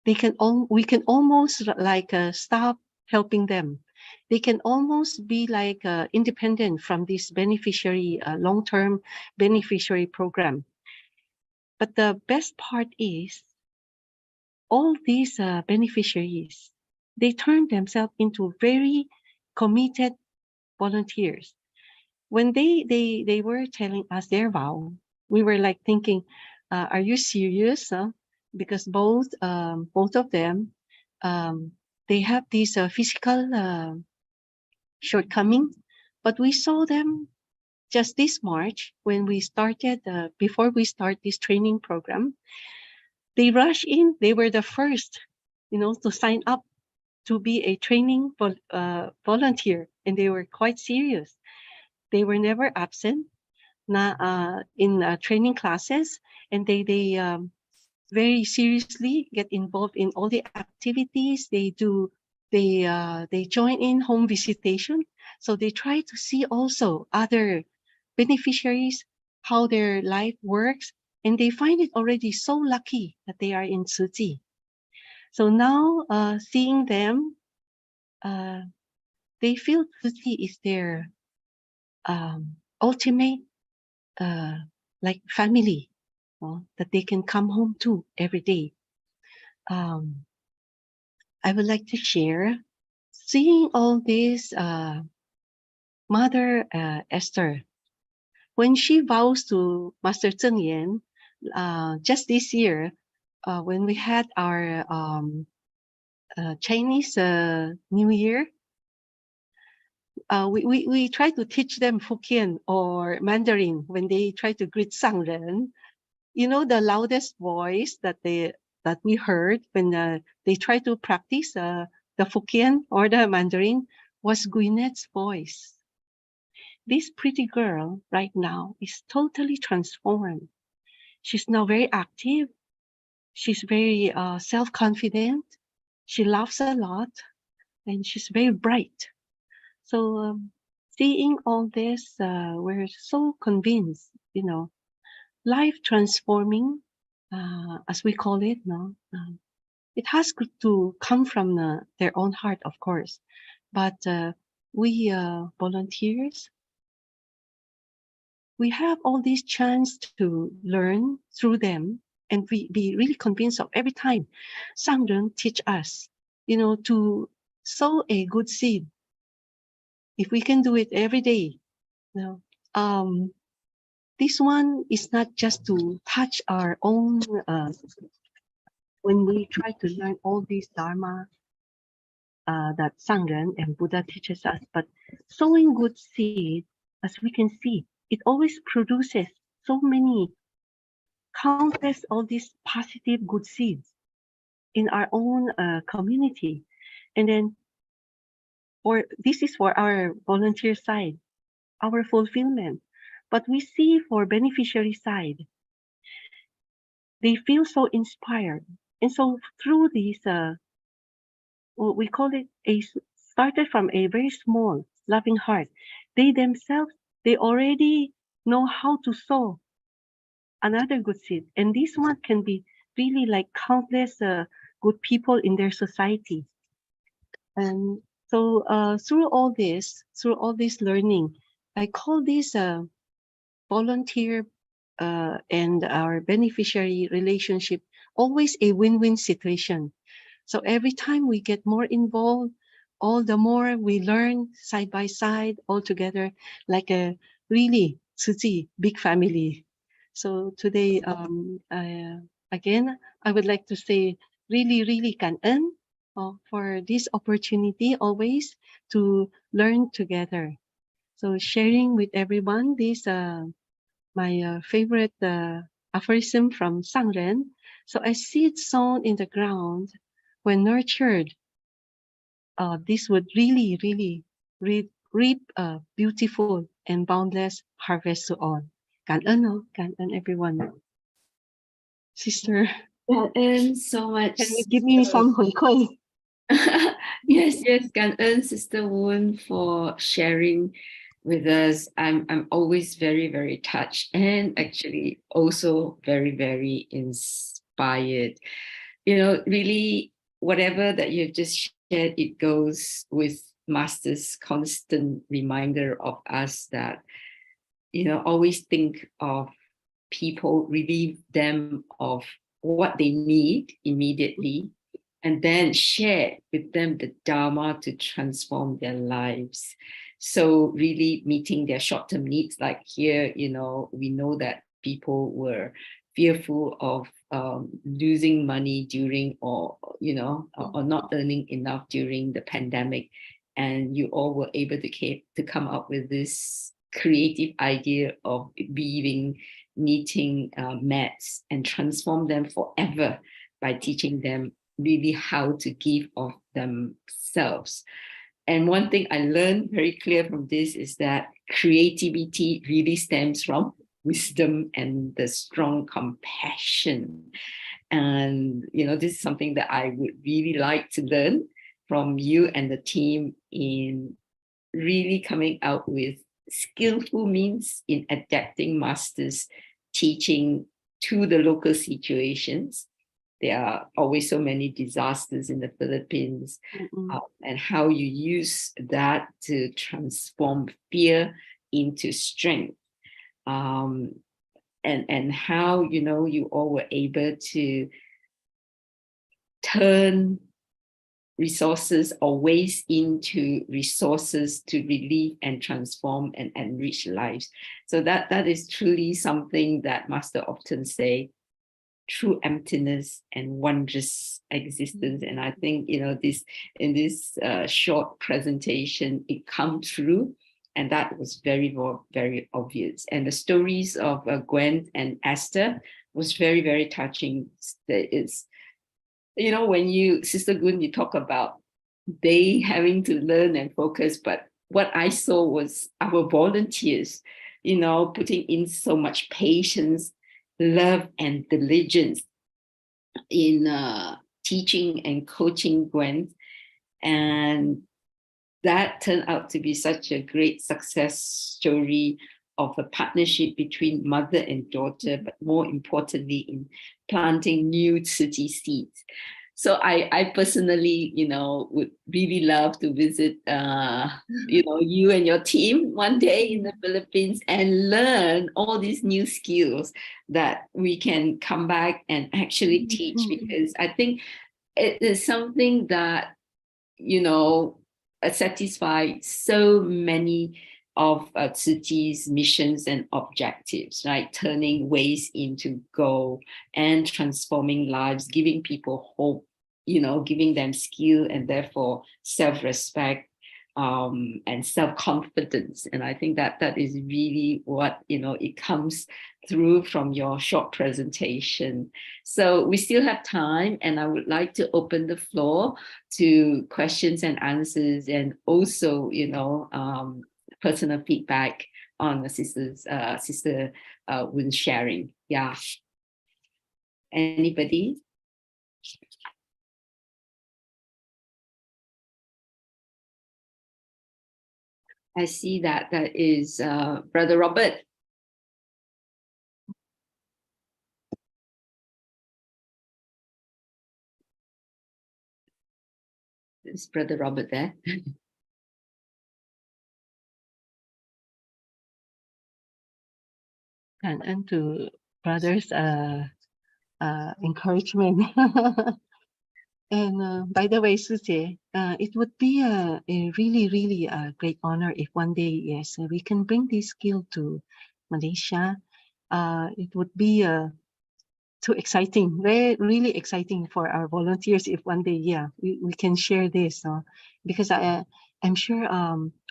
we can almost like stop helping them. They can almost be like independent from this beneficiary, long-term beneficiary program. But the best part is all these beneficiaries, they turn themselves into very committed volunteers. When they were telling us their vow, we were like thinking, are you serious? Because both of them, they have these physical shortcomings, but we saw them just this March when we started, before we start this training program. They rushed in. They were the first, to sign up to be a training volunteer, and they were quite serious. They were never absent in training classes, and they very seriously get involved in all the activities. They join in home visitation, so they try to see also other beneficiaries, how their life works, and they find it already so lucky that they are in Tzu Chi. So now seeing them, they feel Tzu Chi is their ultimate like family, that they can come home to every day. I would like to share, seeing all this, Mother Esther, when she vows to Master Zheng Yan, just this year, when we had our Chinese New Year, we try to teach them Hokkien or Mandarin when they try to greet Sangren. The loudest voice that we heard when they try to practice the Hokkien or the Mandarin was Gwyneth's voice. This pretty girl right now is totally transformed. She's now very active. She's very self-confident. She laughs a lot, and she's very bright. So seeing all this, we're so convinced, life transforming, as we call it now. It has to come from their own heart, of course. But we volunteers, we have all these chance to learn through them, and we be really convinced of every time Sangren teach us, to sow a good seed. If we can do it every day, this one is not just to touch our own when we try to learn all these Dharma that Sangren and Buddha teaches us, but sowing good seed, as we can see, it always produces so many countless all these positive good seeds in our own community. And then this is for our volunteer side, our fulfillment. But we see for beneficiary side, they feel so inspired. And so through these, we call it started from a very small, loving heart. They themselves, they already know how to sow another good seed. And this one can be really like countless good people in their society. And so through all this learning, I call this volunteer and our beneficiary relationship always a win-win situation. So every time we get more involved, all the more we learn side by side, all together, like a really Tzu Chi big family. So today, again, I would like to say really, really感恩for this opportunity always to learn together. So sharing with everyone this my favorite aphorism from Sangren. So a seed sown in the ground, when nurtured, this would really, really reap a beautiful and boundless harvest to all. 感恩 everyone. Sister, And so much. can you give me some 回馈? Yes, 感恩 Sister Woon for sharing with us. I'm always very, very touched and actually also very, very inspired. You know, really, whatever that you've just shared, it goes with Master's constant reminder of us that, you know, always think of people, relieve them of what they need immediately, and then share with them the Dharma to transform their lives. So really meeting their short-term needs, like here, you know, we know that people were fearful of losing money during, or, you know, or not earning enough during the pandemic. And you all were able to come up with this creative idea of weaving, knitting mats and transform them forever by teaching them really how to give of themselves. And one thing I learned very clear from this is that creativity really stems from wisdom and the strong compassion. And, you know, this is something that I would really like to learn from you and the team in really coming out with skillful means in adapting Master's teaching to the local situations. There are always so many disasters in the Philippines, and how you use that to transform fear into strength. And how, you know, you all were able to turn resources or waste into resources to relieve and transform and enrich lives. So that is truly something that Master often say, true emptiness and wondrous existence. And I think, you know, this in this short presentation, it come through, and that was very, very obvious. And the stories of Gwen and Esther was very, very touching. It's, you know, when you, Sister Gun, you talk about they having to learn and focus, but what I saw was our volunteers, you know, putting in so much patience, love, and diligence in teaching and coaching Gwen. And that turned out to be such a great success story of a partnership between mother and daughter, but more importantly in planting new Tzu Chi seeds. So I personally, you know, would really love to visit, you know, you and your team one day in the Philippines and learn all these new skills that we can come back and actually teach, because I think it is something that, you know, satisfies so many of Tzu Chi's missions and objectives, right? Turning waste into gold and transforming lives, giving people hope, giving them skill and therefore self-respect and self-confidence. And I think that is really what, it comes through from your short presentation. So we still have time, and I would like to open the floor to questions and answers, and also, personal feedback on the Sister Woon sharing. Yeah. Anybody? I see that is Brother Robert. Is Brother Robert there? And to brothers' encouragement. And by the way, Sujie, it would be a really, really great honor if one day, yes, we can bring this skill to Malaysia. It would be too exciting, really exciting for our volunteers if one day, yeah, we can share this. Because I'm sure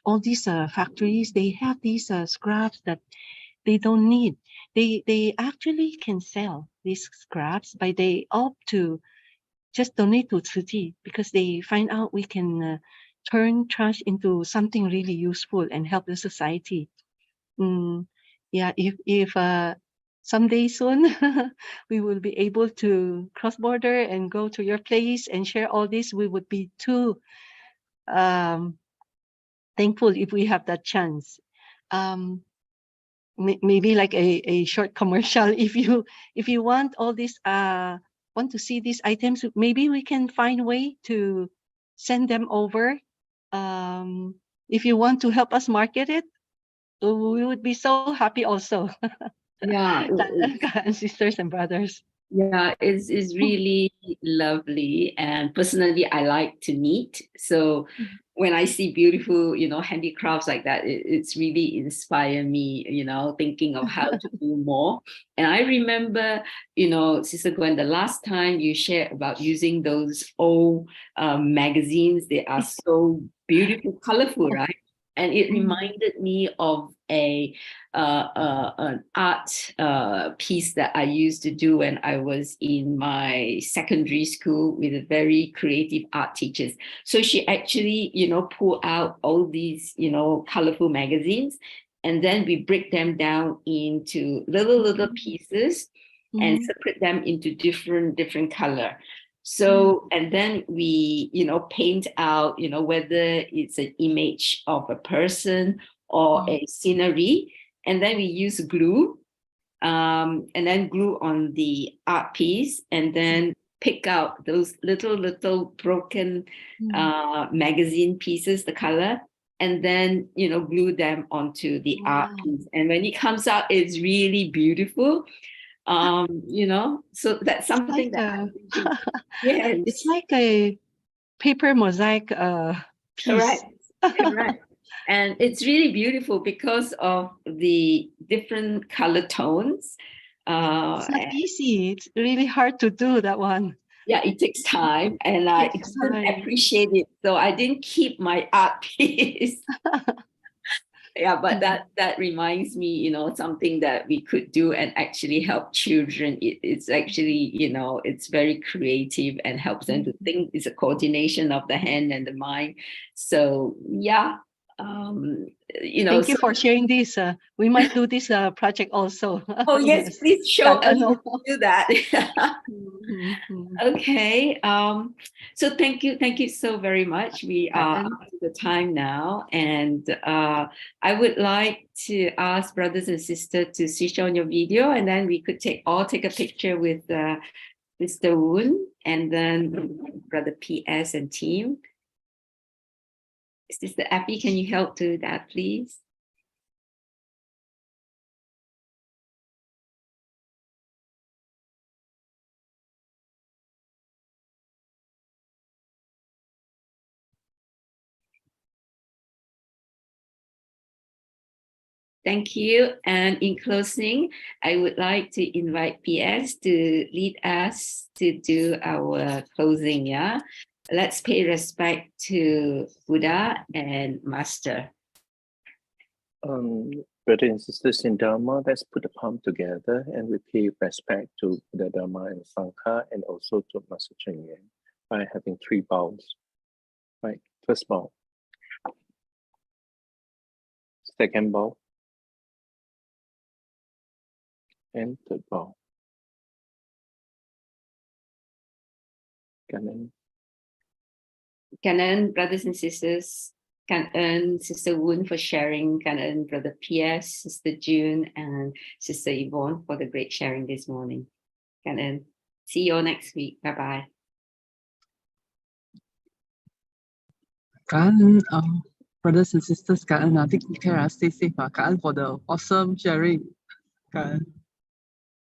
all these factories, they have these scraps that they don't need. They actually can sell these scraps, but they opt to just donate to Tzu Chi because they find out we can turn trash into something really useful and help the society. Yeah, if someday soon we will be able to cross border and go to your place and share all this, we would be too thankful if we have that chance. Maybe like a short commercial. If you want all this want to see these items, maybe we can find a way to send them over. If you want to help us market it, we would be so happy also. Yeah, sisters and brothers. Yeah, it's really lovely. And personally, I like to knit. So when I see beautiful, handicrafts like that, it's really inspire me, thinking of how to do more. And I remember, Sister Gwen, the last time you shared about using those old magazines, they are so beautiful, colorful, right? And it reminded me of an art piece that I used to do when I was in my secondary school with a very creative art teachers. So she actually, pulled out all these, colorful magazines, and then we break them down into little pieces and separate them into different color. So, and then we, paint out, whether it's an image of a person or a scenery, and then we use glue, and then glue on the art piece, and then pick out those little broken magazine pieces, the color, and then, glue them onto the art piece. And when it comes out, it's really beautiful. So that's something that yes, it's like a paper mosaic piece. Correct. And it's really beautiful because of the different color tones. It's not easy. It's really hard to do that one. Yeah, it takes time, and I didn't appreciate it. So I didn't keep my art piece. Yeah, but that reminds me, something that we could do and actually help children. It's actually, it's very creative and helps them to think. It's a coordination of the hand and the mind. So yeah, Thank you for sharing this. We might do this project also. Oh yes, please show us how to do that. Okay. So thank you so very much. We are up to the time now, and I would like to ask brothers and sisters to switch on your video, and then we could take a picture with Mr. Woon and then Brother PS and team. Sister Appy, can you help do that, please? Thank you. And in closing, I would like to invite PS to lead us to do our closing. Yeah, let's pay respect to Buddha and Master. Brothers and sisters in Dharma, let's put the palm together and we pay respect to Buddha, Dharma, and Sangha, and also to Master Cheng Yen by having 3 bows. Right, first bow, second bow, and third bow. Kangen. Kangen, brothers and sisters. Kangen, Sister Woon for sharing. Kangen, Brother PS, Sister June, and Sister Yvonne for the great sharing this morning. Kangen. See you all next week. Bye-bye. Brothers and sisters, take care, stay safe. For the awesome sharing.